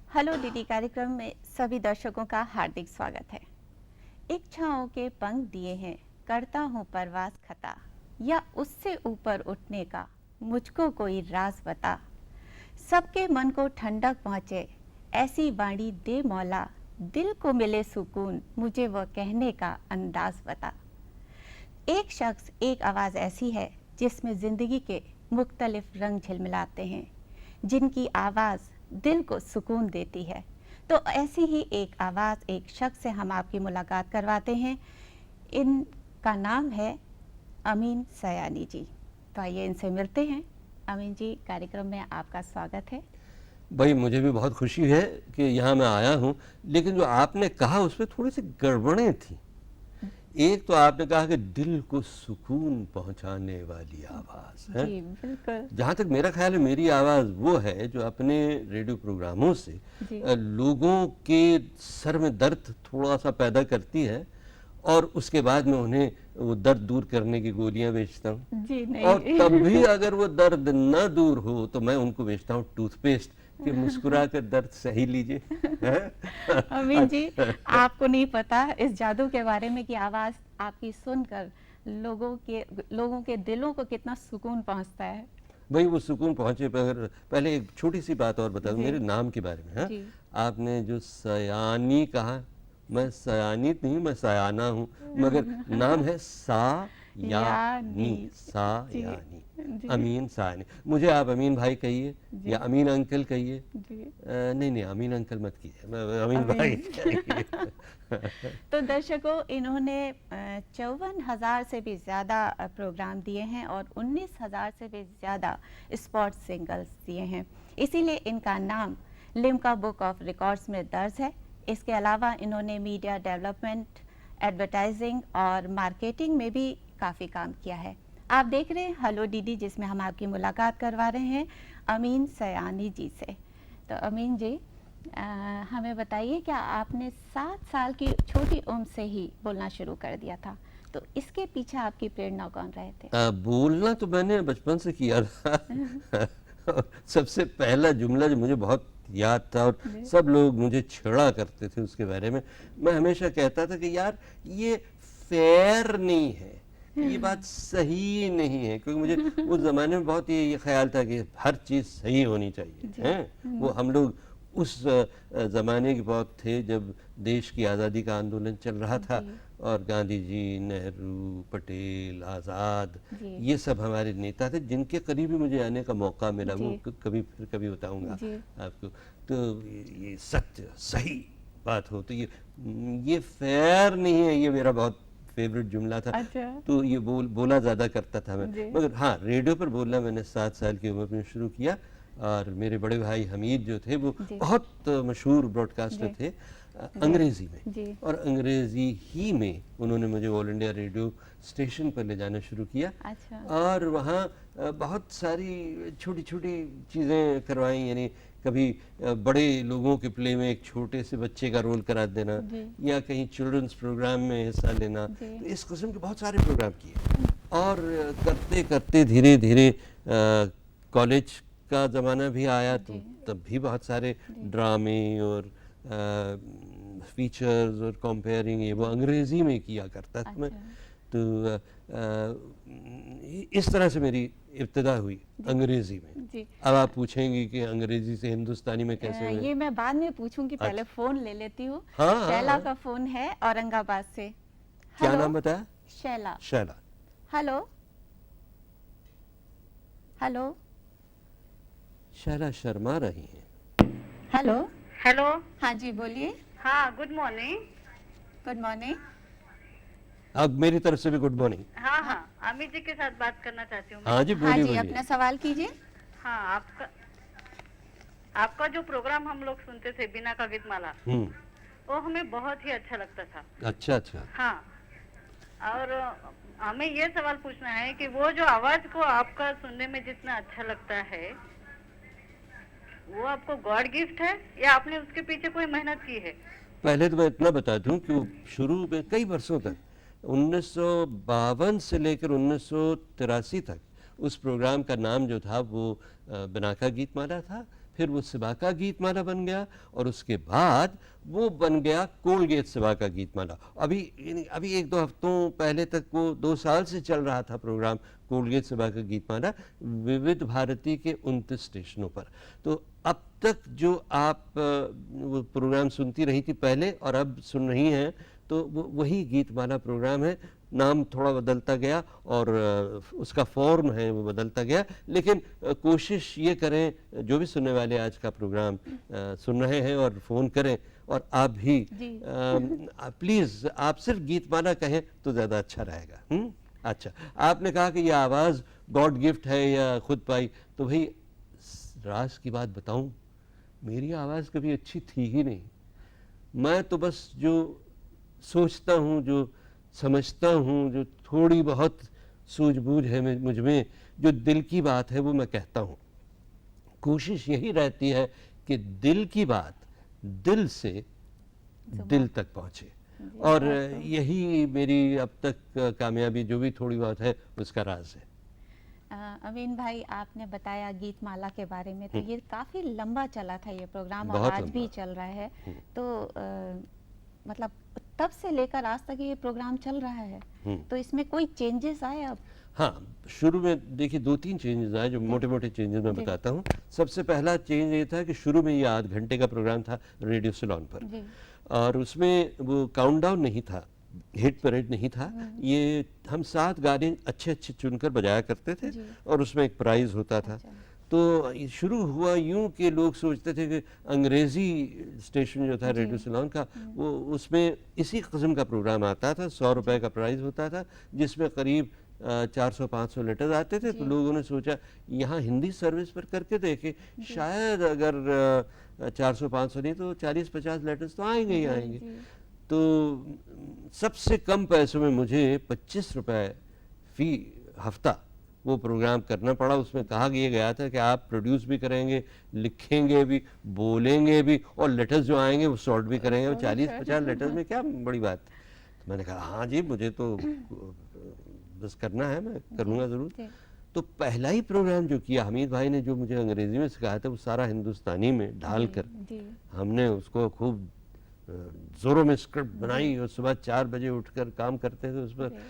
Hello DD कार्यक्रम में सभी दर्शकों का हार्दिक स्वागत है। इच्छाओं के पंख दिए हैं, करता हूँ परवास खता, या उससे ऊपर उठने का मुझको कोई राज बता। सबके मन को ठंडक पहुँचे ऐसी वाणी दे मौला, दिल को मिले सुकून मुझे वह कहने का अंदाज बता। एक शख्स एक आवाज़ ऐसी है जिसमें ज़िंदगी के मुख्तलिफ रंग झिलमिलाते हैं, जिनकी आवाज़ दिल को सुकून देती है। तो ऐसी ही एक आवाज़, एक शख्स से हम आपकी मुलाकात करवाते हैं। इनका नाम है अमीन सयानी जी। तो आइए इनसे मिलते हैं। अमीन जी, कार्यक्रम में आपका स्वागत है। भाई मुझे भी बहुत खुशी है कि यहाँ मैं आया हूँ, लेकिन जो आपने कहा उसमें थोड़ी सी गड़बड़ें थी। एक तो आपने कहा कि दिल को सुकून पहुंचाने वाली आवाज़ है। जी बिल्कुल। जहाँ तक मेरा ख्याल है, मेरी आवाज़ वो है जो अपने रेडियो प्रोग्रामों से लोगों के सर में दर्द थोड़ा सा पैदा करती है और उसके बाद मैं उन्हें वो दर्द दूर करने की गोलियां बेचता हूँ। जी नहीं। और तब भी अगर वो दर्द न दूर हो तो मैं उनको बेचता हूँ टूथपेस्ट कि मुस्कुरा कर दर्द सही लीजिए। अमीन जी, आपको नहीं पता इस जादू के बारे में कि आवाज़ आपकी सुनकर लोगों के दिलों को कितना सुकून पहुंचता है। भाई वो सुकून पहुंचे पर पहले एक छोटी सी बात और बता दूं मेरे नाम के बारे में। हाँ, आपने जो सयानी कहा, मैं सयानी नहीं, मैं सयाना हूँ, मगर नाम है सायानी। सायानी, अमीन सायानी। मुझे आप अमीन भाई कहिए या अमीन अंकल कहिए। नहीं, अमीन अंकल मत कीजिए, अमीन भाई कहिए। तो दर्शकों, इन्होंने 54,000 से भी ज़्यादा प्रोग्राम दिए हैं और 19,000 से भी ज़्यादा स्पोर्ट्स सिंगल्स दिए हैं। इसीलिए इनका नाम लिम्का बुक ऑफ रिकॉर्ड्स में दर्ज है। इसके अलावा इन्होंने मीडिया डेवलपमेंट, एडवर्टाइजिंग और मार्केटिंग में भी काफ़ी काम किया है। आप देख रहे हैं हेलो डीडी, जिसमें हम आपकी मुलाकात करवा रहे हैं अमीन सयानी जी से। तो अमीन जी, हमें बताइए, क्या आपने 7 साल की छोटी उम्र से ही बोलना शुरू कर दिया था? तो इसके पीछे आपकी प्रेरणा कौन रहे थे? बोलना तो मैंने बचपन से किया था। सबसे पहला जुमला जो मुझे बहुत याद था और सब लोग मुझे छेड़ा करते थे उसके बारे में, मैं हमेशा कहता था कि यार ये फेयर नहीं है, ये बात सही नहीं है, क्योंकि मुझे उस ज़माने में बहुत ये ख्याल था कि हर चीज़ सही होनी चाहिए है। वो हम लोग उस ज़माने के बहुत थे जब देश की आज़ादी का आंदोलन चल रहा था और गांधी जी, नेहरू, पटेल, आज़ाद, ये सब हमारे नेता थे जिनके करीब भी मुझे आने का मौका मिला। वो कभी बताऊंगा आपको। तो ये सत्य सही बात हो तो ये फेयर नहीं है, ये मेरा बहुत फेवरेट जुमला था। तो ये बोला ज़्यादा करता था मैं। मगर हाँ, रेडियो पर बोलना मैंने 7 साल की उम्र में शुरू किया और मेरे बड़े भाई हमीद जो थे वो बहुत मशहूर ब्रॉडकास्टर थे अंग्रेज़ी में, और अंग्रेज़ी ही में उन्होंने मुझे ऑल इंडिया रेडियो स्टेशन पर ले जाना शुरू किया। और वहाँ बहुत सारी छोटी छोटी चीज़ें करवाई, यानी कभी बड़े लोगों के प्ले में एक छोटे से बच्चे का रोल करा देना या कहीं चिल्ड्रंस प्रोग्राम में हिस्सा लेना। तो इस किस्म के बहुत सारे प्रोग्राम किए और करते करते धीरे धीरे कॉलेज का ज़माना भी आया, तो तब भी बहुत सारे ड्रामे और फीचर्स और कंपेयरिंग ये वो अंग्रेज़ी में किया करता था मैं। तो इस तरह से मेरी इब्तिदा हुई अंग्रेज़ी में। अब आप पूछेंगी कि अंग्रेज़ी से हिंदुस्तानी में कैसे हुए? ये मैं बाद में पूछूंगी, पहले फ़ोन ले लेती हूँ। शैला का फ़ोन है औरंगाबाद से। क्या नाम बताया? शैला। Shaila, hello hello. शैला शर्मा रही हैं। Hello hello. हाँ जी, बोलिए। हाँ, गुड मॉर्निंग। Good morning. अब मेरी तरफ से भी गुड मॉर्निंग। हाँ, अमित जी के साथ बात करना चाहती हूँ। हाँ जी, बोलिए। अपना सवाल कीजिए। हाँ, आपका जो प्रोग्राम हम लोग सुनते थे बिना का गीतमाला, वो हमें बहुत ही अच्छा लगता था। अच्छा। हाँ, और हमें ये सवाल पूछना है कि वो जो आवाज को आपका सुनने में जितना अच्छा लगता है, वो आपको गॉड गिफ्ट है या आपने उसके पीछे कोई मेहनत की है? पहले तो मैं इतना बता दूं कि वो शुरू में कई वर्षों तक 1952 से लेकर 1983 तक उस प्रोग्राम का नाम जो था वो बिना का गीतमाला था। फिर वो सिबाका गीतमाला बन गया, और उसके बाद वो बन गया कोलगेट सिबाका गीतमाला। अभी एक दो हफ्तों पहले तक, वो 2 साल से चल रहा था प्रोग्राम कोलगेट सिबाका गीतमाला विविध भारती के 29 स्टेशनों पर। तो अब तक जो आप वो प्रोग्राम सुनती रही थी पहले और अब सुन रही हैं, तो वो वही गीतमाला प्रोग्राम है। नाम थोड़ा बदलता गया और उसका फॉर्म है वो बदलता गया, लेकिन कोशिश ये करें, जो भी सुनने वाले आज का प्रोग्राम सुन रहे हैं और फ़ोन करें, और आप भी प्लीज़ आप सिर्फ गीतमाला कहें तो ज़्यादा अच्छा रहेगा। अच्छा, आपने कहा कि ये आवाज़ गॉड गिफ्ट है या खुद पाई, तो भाई राज की बात बताऊं, मेरी आवाज़ कभी अच्छी थी ही नहीं। मैं तो बस जो सोचता हूँ, जो समझता हूँ, जो थोड़ी बहुत सूझबूझ है मुझ में, जो दिल की बात है वो मैं कहता हूँ। कोशिश यही रहती है कि दिल की बात दिल से दिल तक पहुँचे, और यही मेरी अब तक कामयाबी जो भी थोड़ी बहुत है उसका राज है। अमीन भाई, आपने बताया गीतमाला के बारे में, तो ये काफ़ी लंबा चला था ये प्रोग्राम, और बहुत आज लंबा। भी चल रहा है। तो मतलब तब से लेकर आज तक ये प्रोग्राम चल रहा है, तो इसमें कोई चेंजेस आए अब? हाँ, शुरू में देखिए 2-3 चेंजेस आए, जो मोटे मोटे चेंजेस मैं बताता हूँ। सबसे पहला चेंज ये था कि शुरू में ये आध घंटे का प्रोग्राम था रेडियो सिलोन पर, जी। और उसमें वो काउंटडाउन नहीं था, हिट परेड नहीं था। ये हम 7 गाने अच्छे अच्छे चुनकर बजाया करते थे, जी। और उसमें एक प्राइज़ होता था। अच्छा। तो ये शुरू हुआ यूं कि लोग सोचते थे कि अंग्रेज़ी स्टेशन जो था रेडियो सिलोन का, वो उसमें इसी किस्म का प्रोग्राम आता था। 100 रुपए का प्राइज़ होता था, जिसमें करीब 400-500 लेटर्स आते थे। तो लोगों ने सोचा यहाँ हिंदी सर्विस पर करके देखें, शायद अगर 400-500 नहीं तो 40-50 लेटर्स तो आएंगे ही आएंगे। तो सबसे कम पैसों में मुझे 25 रुपए फी हफ्ता वो प्रोग्राम करना पड़ा। उसमें कहा गया था कि आप प्रोड्यूस भी करेंगे, लिखेंगे भी, बोलेंगे भी, और लेटर्स जो आएंगे वो सॉर्ट भी करेंगे। 40-50 लेटर्स में क्या बड़ी बात। तो मैंने कहा हाँ जी, मुझे तो बस करना है, मैं करूँगा ज़रूर। तो पहला ही प्रोग्राम जो किया हमीद भाई ने, जो मुझे अंग्रेज़ी में सिखाया था, वो सारा हिंदुस्तानी में ढाल कर हमने उसको खूब ज़ोरों में स्क्रिप्ट बनाई, और सुबह 4 बजे उठकर काम करते थे उस पर।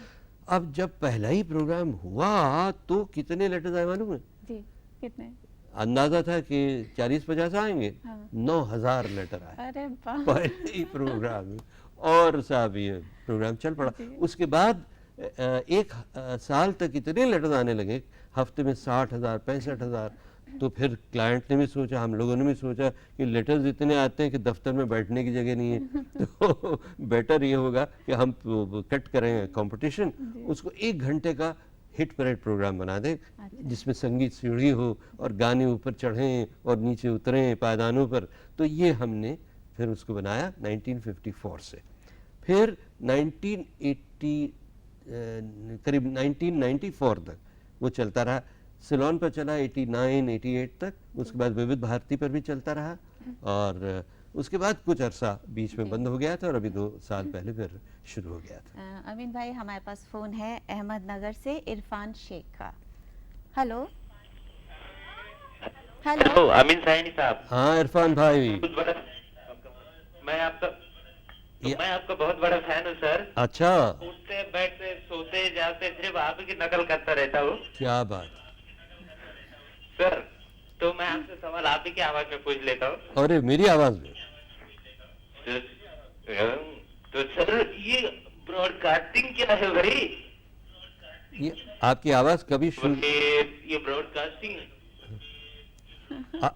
अब जब पहला ही प्रोग्राम हुआ तो कितने लेटर्स आए मालूम है? जी, कितने? अंदाजा था कि 40-50 आएंगे। हाँ। 9000 लेटर आए अरे वाह! पहले ही प्रोग्राम में। और साहब ये प्रोग्राम चल पड़ा। उसके बाद एक साल तक इतने लेटर्स आने लगे, हफ्ते में 60,000 65,000। तो फिर क्लाइंट ने भी सोचा, हम लोगों ने भी सोचा कि लेटर्स इतने आते हैं कि दफ्तर में बैठने की जगह नहीं है, तो बेटर ये होगा कि हम कट करें कंपटीशन, उसको 1 घंटे का हिट परेड प्रोग्राम बना दें, जिसमें संगीत सीढ़ी हो और गाने ऊपर चढ़ें और नीचे उतरें पायदानों पर। तो ये हमने फिर उसको बनाया 1954 से। फिर 1980 करीब 1994 तक वो चलता रहा। सिलोन पर चला 89-88 तक, उसके बाद विविध भारती पर भी चलता रहा, और उसके बाद कुछ अरसा बीच में बंद हो गया था, और अभी 2 साल पहले फिर शुरू हो गया था। अमीन भाई, हमारे पास फ़ोन है अहमदनगर से इरफान शेख का। हेलो हेलो, अमीन साइनी साहब। हाँ इरफान भाई। मैं आपका बहुत बड़ा फैन हूँ सर। अच्छा, उठते बैठते सोते जाते सिर्फ आप ही की नकल करता रहता हूँ क्या बात। सर। तो मैं आपसे सवाल आप ही की आवाज में पूछ लेता हूँ। अरे मेरी आवाज में? तो सर ये ब्रॉडकास्टिंग क्या है भाई? ये आपकी आवाज कभी ये ब्रॉडकास्टिंग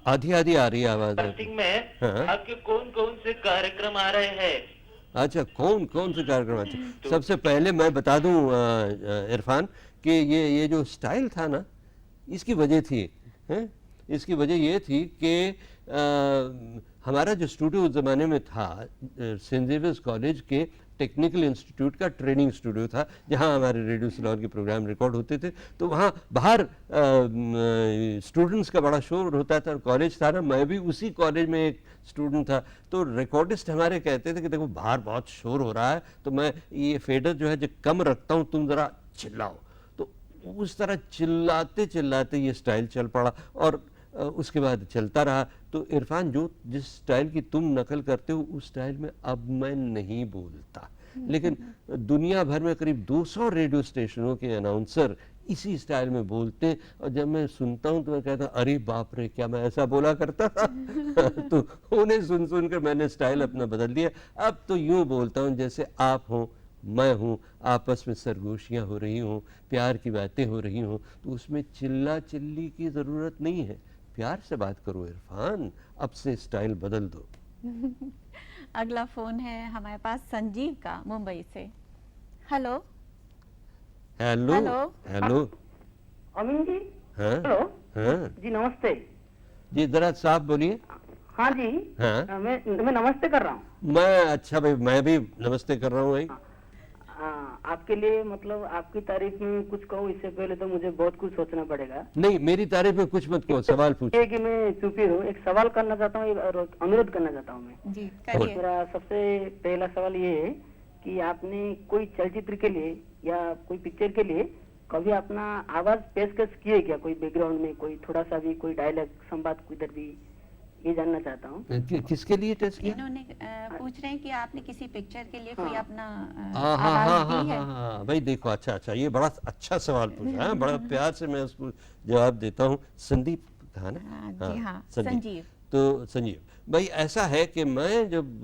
आधी आधी आ रही है आवाज। ब्रॉडकास्टिंग में हाँ। आपके कौन कौन से कार्यक्रम आ रहे हैं? अच्छा, कौन कौन से कार्यक्रम आते हैं? सबसे पहले मैं बता दूं इरफान कि ये जो स्टाइल था ना, इसकी वजह थी हैं? इसकी वजह ये थी कि हमारा जो स्टूडियो उस ज़माने में था, सेंट ज़ेवियर्स कॉलेज के टेक्निकल इंस्टीट्यूट का ट्रेनिंग स्टूडियो था, जहां हमारे रेडियो सिलोन के प्रोग्राम रिकॉर्ड होते थे। तो वहां बाहर स्टूडेंट्स का बड़ा शोर होता था, और कॉलेज था ना, मैं भी उसी कॉलेज में एक स्टूडेंट था। तो रिकॉर्डिस्ट हमारे कहते थे कि देखो बाहर बहुत शोर हो रहा है, तो मैं ये फेडर जो है जो कम रखता हूँ, तुम ज़रा चिल्लाओ। तो उस तरह चिल्लाते चिल्लाते ये स्टाइल चल पड़ा, और उसके बाद चलता रहा। तो इरफान, जो जिस स्टाइल की तुम नकल करते हो उस स्टाइल में अब मैं नहीं बोलता, लेकिन दुनिया भर में करीब 200 रेडियो स्टेशनों के अनाउंसर इसी स्टाइल में बोलते हैं, और जब मैं सुनता हूँ तो मैं कहता हूँ अरे बाप रे, क्या मैं ऐसा बोला करता था। तो उन्हें सुन सुन कर मैंने स्टाइल अपना बदल दिया। अब तो यूँ बोलता हूँ जैसे आप हों, मैं हूँ, आपस में सरगोशियाँ हो रही हों, प्यार की बातें हो रही हों, तो उसमें चिल्ला चिल्ली की ज़रूरत नहीं है। प्यार से बात करो इरफान, अब से स्टाइल बदल दो। अगला फोन है हमारे पास संजीव का, मुंबई से। Hello hello hello. हेलो। अमीन जी। हाँ हेलो हाँ जी, नमस्ते। जी, जरा साफ बोलिए। हाँ जी। हाँ। मैं नमस्ते कर रहा हूँ। मैं, अच्छा भाई, मैं भी नमस्ते कर रहा हूँ भाई। आपके लिए मतलब आपकी तारीफ में कुछ कहूँ इससे पहले तो मुझे बहुत कुछ सोचना पड़ेगा। नहीं, मेरी तारीफ में कुछ मत कहो, सवाल पूछो। ये कि मैं चुपी हूँ, एक सवाल करना चाहता हूँ और अनुरोध करना चाहता हूँ मैं। जी करिए। मेरा सबसे पहला सवाल ये है कि आपने कोई चलचित्र के लिए या कोई पिक्चर के लिए कभी अपना आवाज पेशकश की है क्या? कोई बैकग्राउंड में कोई थोड़ा सा भी कोई डायलॉग, संवाद किधर भी, ये जानना चाहता हूँ। किसके लिए टेस्ट किया? इन्होंने पूछ रहे हैं कि आपने किसी पिक्चर के लिए कोई अपना हाँ हाँ हाँ आवाज हाँ दी है? हाँ हाँ भाई, देखो, अच्छा अच्छा, ये बड़ा अच्छा सवाल पूछा है, बड़ा प्यार से मैं उसको जवाब देता हूँ। संदीप था ना? जी हाँ, संजीव। तो संजीव भाई, ऐसा है कि मैं जब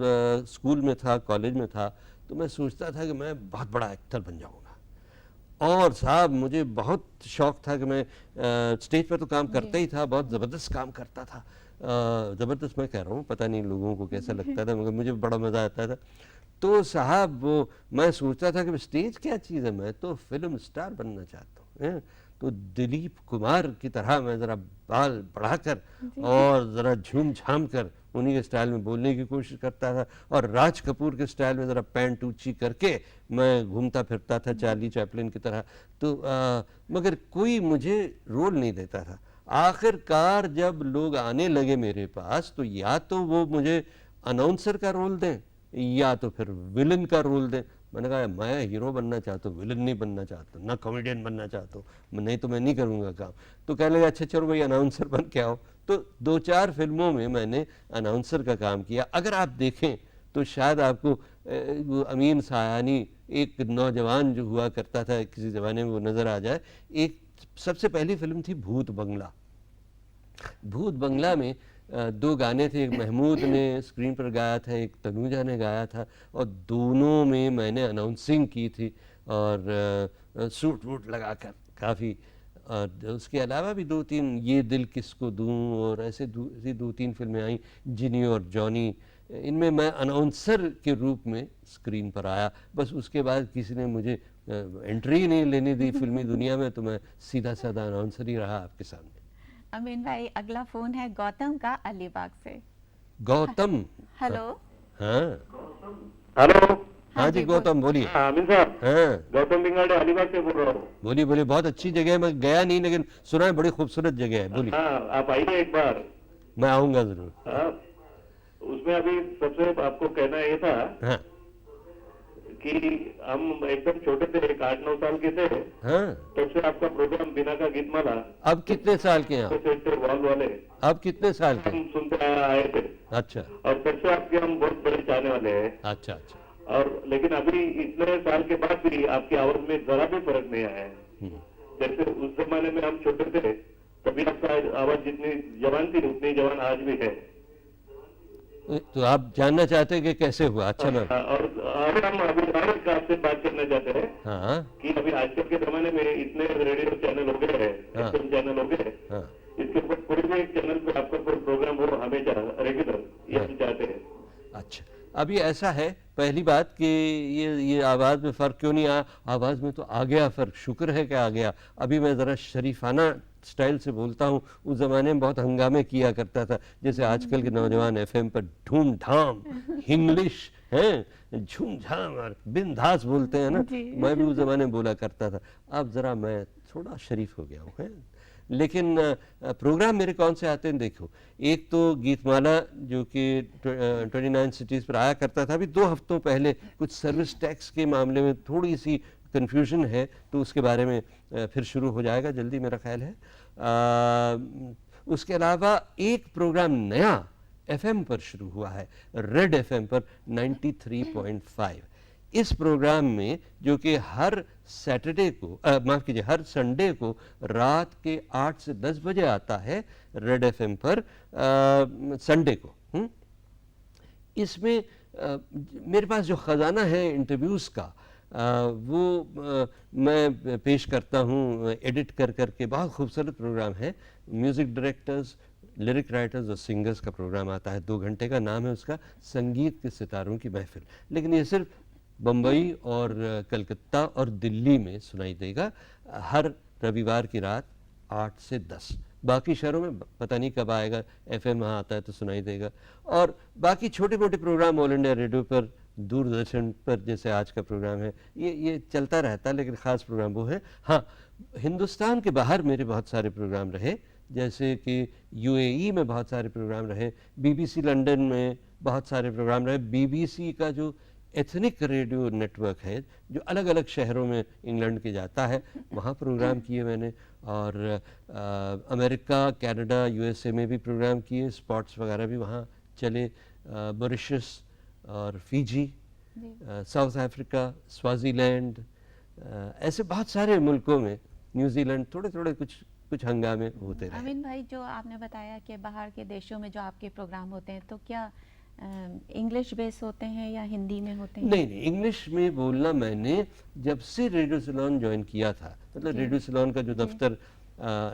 स्कूल में था, कॉलेज में था, तो मैं सोचता था कि मैं बहुत बड़ा एक्टर बन जाऊंगा, और साहब मुझे बहुत शौक था कि मैं स्टेज पर तो काम करता ही था, बहुत ज़बरदस्त काम करता था। ज़बरदस्त मैं कह रहा हूँ, पता नहीं लोगों को कैसा लगता था, मगर मुझे बड़ा मज़ा आता था। तो साहब वो मैं सोचता था कि स्टेज क्या चीज़ है, मैं तो फिल्म स्टार बनना चाहता हूँ। तो दिलीप कुमार की तरह मैं ज़रा बाल बढ़ाकर और ज़रा झूम झाम कर उन्हीं के स्टाइल में बोलने की कोशिश करता था, और राज कपूर के स्टाइल में ज़रा पैंट ऊंची करके मैं घूमता फिरता था चार्ली चैपलिन की तरह। तो मगर कोई मुझे रोल नहीं देता था। आखिरकार जब लोग आने लगे मेरे पास, तो या तो वो मुझे अनाउंसर का रोल दें या तो फिर विलन का रोल दें। मैंने कहा मैं हीरो बनना चाहता हूँ, विलन नहीं बनना चाहता, ना कॉमेडियन बनना चाहता हूँ, नहीं तो मैं नहीं करूँगा काम। तो कहने लगा अच्छा चलो भाई अनाउंसर बन के आओ। तो 2-4 फिल्मों में मैंने अनाउंसर का काम किया। अगर आप देखें तो शायद आपको वो अमीन सायानी, एक नौजवान जो हुआ करता था किसी ज़माने में, वो नज़र आ जाए। एक सबसे पहली फिल्म थी भूत बंगला। भूत बंगला में 2 गाने थे, एक महमूद ने स्क्रीन पर गाया था, एक तनुजा ने गाया था, और दोनों में मैंने अनाउंसिंग की थी, और सूट वूट लगाकर काफ़ी। और उसके अलावा भी 2-3 ये दिल किसको दूं, और ऐसे 2-3 फिल्में आई, जिनी और जॉनी, इनमें मैं अनाउंसर के रूप में स्क्रीन पर आया। बस उसके बाद किसी ने मुझे एंट्री नहीं लेने दी फिल्मी दुनिया में, तो मैं सीधा साधा अनाउंसर ही रहा आपके सामने। अमीन भाई, अगला फोन है गौतम का, अलीबाग से। गौतम। हेलो। हाँ हेलो। हाँ जी गौतम, बोलिए। अमीन साहब, हाँ गौतम बिंगाड़े अलीबाग से बोल रहा हूँ। बोलिए बोलिए, बहुत अच्छी जगह है, मैं गया नहीं लेकिन सुना है बड़ी खूबसूरत जगह है, बोलिए। हाँ, आप आइए एक बार। मैं आऊंगा जरूर। हाँ, उसमें अभी सबसे आपको कहना ये था हाँ कि हम एकदम छोटे थे, 8-9 साल के थे, हाँ। तब से आपका प्रोग्राम बिना का गीत माला, अब कितने साल के हैं आप? वॉल वाले, अब कितने साल के? हम सुनते आए थे, अच्छा और तब से आपके हम बहुत बड़े चाहने वाले हैं। अच्छा अच्छा। और लेकिन अभी इतने साल के बाद भी आपकी आवाज में जरा भी फर्क नहीं आया है। जैसे उस जमाने में हम छोटे थे तभी आपका आवाज जितनी जवान थी उतनी जवान आज भी है। तो आप जानना चाहते हैं कि कैसे हुआ? अच्छा मैम। और हम अभी आपसे बात करना चाहते हैं हाँ कि अभी आजकल के जमाने में इतने रेडियो चैनल हो गए हैं, हाँ। FM चैनल हो गए हैं, हाँ इसके ऊपर कोई भी एक चैनल पे आपका कोई प्रोग्राम हो हमेशा रेगुलर, ये हम चाहते हैं। अच्छा, अभी ऐसा है, पहली बात कि ये आवाज़ में फ़र्क क्यों नहीं आया? आवाज़ में तो आ गया फ़र्क, शुक्र है कि आ गया। अभी मैं ज़रा शरीफाना स्टाइल से बोलता हूँ, उस ज़माने में बहुत हंगामे किया करता था, जैसे आजकल के नौजवान FM पर धूम धाम इंग्लिश हैं, झूम झाम और बिंदास बोलते हैं ना, मैं भी उस ज़माने में बोला करता था। अब ज़रा मैं थोड़ा शरीफ हो गया हूँ, है। लेकिन प्रोग्राम मेरे कौन से आते हैं देखो, एक तो गीतमाला जो कि 29 सिटीज़ पर आया करता था। अभी 2 हफ्तों पहले कुछ सर्विस टैक्स के मामले में थोड़ी सी कन्फ्यूजन है, तो उसके बारे में फिर शुरू हो जाएगा जल्दी, मेरा ख्याल है। उसके अलावा एक प्रोग्राम नया एफएम पर शुरू हुआ है, रेड एफएम पर 93.5। इस प्रोग्राम में जो कि हर सैटरडे को माफ कीजिए हर संडे को रात के 8 से 10 बजे आता है रेड एफएम पर संडे को। इसमें मेरे पास जो ख़जाना है इंटरव्यूज़ का वो मैं पेश करता हूँ एडिट कर करके। बहुत खूबसूरत प्रोग्राम है, म्यूज़िक डायरेक्टर्स, लिरिक राइटर्स और सिंगर्स का प्रोग्राम आता है, 2 घंटे का। नाम है उसका संगीत के सितारों की महफिल। लेकिन ये सिर्फ बम्बई और कलकत्ता और दिल्ली में सुनाई देगा हर रविवार की रात 8 से 10। बाकी शहरों में पता नहीं कब आएगा, एफएम वहाँ आता है तो सुनाई देगा। और बाकी छोटे मोटे प्रोग्राम ऑल इंडिया रेडियो पर, दूरदर्शन पर, जैसे आज का प्रोग्राम है, ये चलता रहता है, लेकिन ख़ास प्रोग्राम वो है। हाँ, हिंदुस्तान के बाहर मेरे बहुत सारे प्रोग्राम रहे, जैसे कि यूएई में बहुत सारे प्रोग्राम रहे, बीबीसी लंदन में बहुत सारे प्रोग्राम रहे, बीबीसी का जो एथनिक रेडियो नेटवर्क है जो अलग अलग शहरों में इंग्लैंड के जाता है, वहाँ प्रोग्राम किए मैंने। और अमेरिका, कनाडा, यूएसए में भी प्रोग्राम किए, स्पॉट्स वगैरह भी वहाँ चले, मॉरिशस और फिजी, साउथ अफ्रीका, स्वाजीलैंड, ऐसे बहुत सारे मुल्कों में, न्यूजीलैंड, थोड़े थोड़े कुछ हंगामे होते रहे। अमीन भाई, जो आपने बताया कि बाहर के देशों में जो आपके प्रोग्राम होते हैं, तो क्या इंग्लिश बेस होते हैं या हिंदी में होते हैं? नहीं, इंग्लिश में बोलना मैंने जब से रेडियो सिलोन ज्वाइन किया था, मतलब रेडियो सिलोन का जो दफ्तर,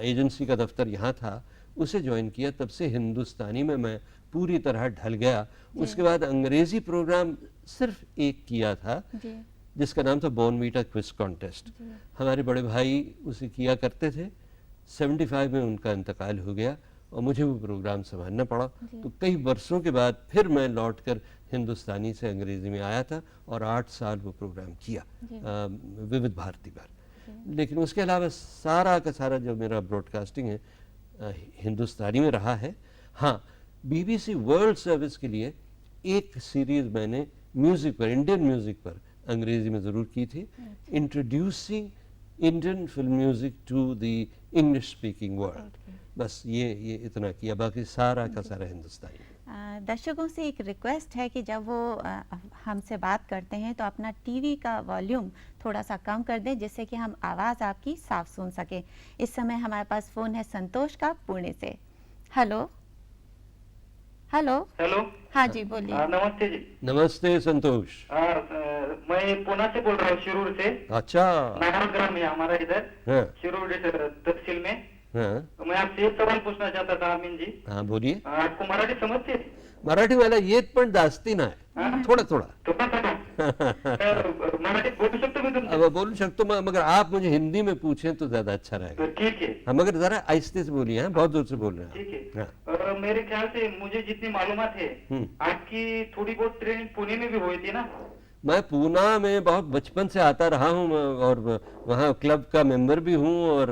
एजेंसी का दफ्तर यहाँ था, उसे ज्वाइन किया, तब से हिंदुस्तानी में मैं पूरी तरह ढल गया। उसके बाद अंग्रेजी प्रोग्राम सिर्फ एक किया था जिसका नाम था बॉर्नवीटा क्विज कॉन्टेस्ट। हमारे बड़े भाई उसे किया करते थे, 75 में उनका इंतकाल हो गया और मुझे वो प्रोग्राम संभालना पड़ा। तो कई वर्षों के बाद फिर मैं लौटकर हिंदुस्तानी से अंग्रेजी में आया था और 8 साल वो प्रोग्राम किया विविध भारती पर। लेकिन उसके अलावा सारा का सारा जो मेरा ब्रॉडकास्टिंग है हिंदुस्तानी में रहा है। हाँ, बीबीसी वर्ल्ड सर्विस के लिए एक सीरीज मैंने म्यूजिक पर, इंडियन म्यूजिक पर अंग्रेजी में ज़रूर की थी, introducing Indian film music to the English speaking world. बस ये इतना किया, बाकी सारा का सारा हिंदुस्तानी। दर्शकों से एक रिक्वेस्ट है कि जब वो हमसे बात करते हैं तो अपना टीवी का वॉल्यूम थोड़ा सा कम कर दें, जिससे कि हम आवाज़ आपकी साफ सुन सकें। इस समय हमारे पास फ़ोन है संतोष का, पुणे से। Hello hello hello. हाँ जी, बोलिए। नमस्ते जी। नमस्ते संतोष। मैं पुणे से बोल रहा हूँ, शिरूर से। अच्छा। नागराज ग्राम है हमारा इधर। हाँ। शिरूर तहसील में। हाँ। तो मैं आपसे एक सवाल पूछना चाहता था अमीन जी। हाँ, बोलिए। आपको मराठी समझते हैं? मराठी वाला ये पण जास्ती नाही, थोड़ा थोड़ा मराठी बोलू शकतो मी तुमचं? अब बोलू शकतो, मगर आप मुझे हिंदी में पूछें तो ज्यादा अच्छा रहेगा। ठीक है। हाँ, मगर जरा आहिस्ते से बोलिए, हाँ, बहुत दूर से बोल रहे हैं। ठीक है। मेरे ख्याल से मुझे जितनी मालूमात है, आपकी थोड़ी बहुत ट्रेनिंग पुणे में भी हुई थी ना? मैं पूना में बहुत बचपन से आता रहा हूँ और वहाँ क्लब का मेंबर भी हूँ और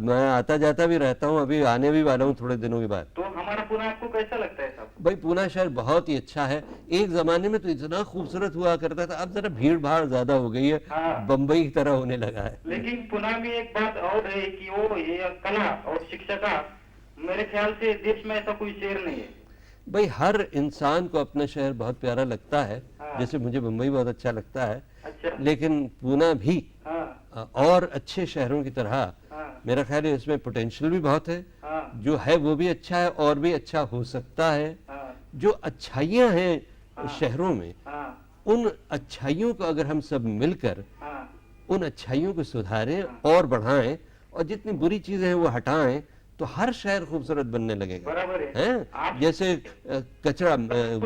मैं आता जाता भी रहता हूँ, अभी आने भी वाला हूँ थोड़े दिनों के बाद। तो हमारा पुणे आपको कैसा लगता है साहब? भाई, पुणे शहर बहुत ही अच्छा है। एक जमाने में तो इतना खूबसूरत हुआ करता था, अब जरा भीड़ भाड़ ज्यादा हो गई है। बम्बई की तरह होने लगा है। लेकिन पुणे में एक बात और है कि वो ये कला और शिक्षा का, मेरे ख्याल से देश में ऐसा कोई शहर नहीं है। भाई, हर इंसान को अपना शहर बहुत प्यारा लगता है। जैसे मुझे मुंबई बहुत अच्छा लगता है। अच्छा। लेकिन पुणे भी और अच्छे शहरों की तरह मेरा ख्याल है इसमें पोटेंशियल भी बहुत है। जो है वो भी अच्छा है और भी अच्छा हो सकता है। जो अच्छाइयाँ हैं शहरों में, उन अच्छाइयों को अगर हम सब मिलकर उन अच्छाइयों को सुधारें और बढ़ाएं और जितनी बुरी चीजें हैं वो हटाएं, तो हर शहर खूबसूरत बनने लगेगा। बराबर है। जैसे कचरा,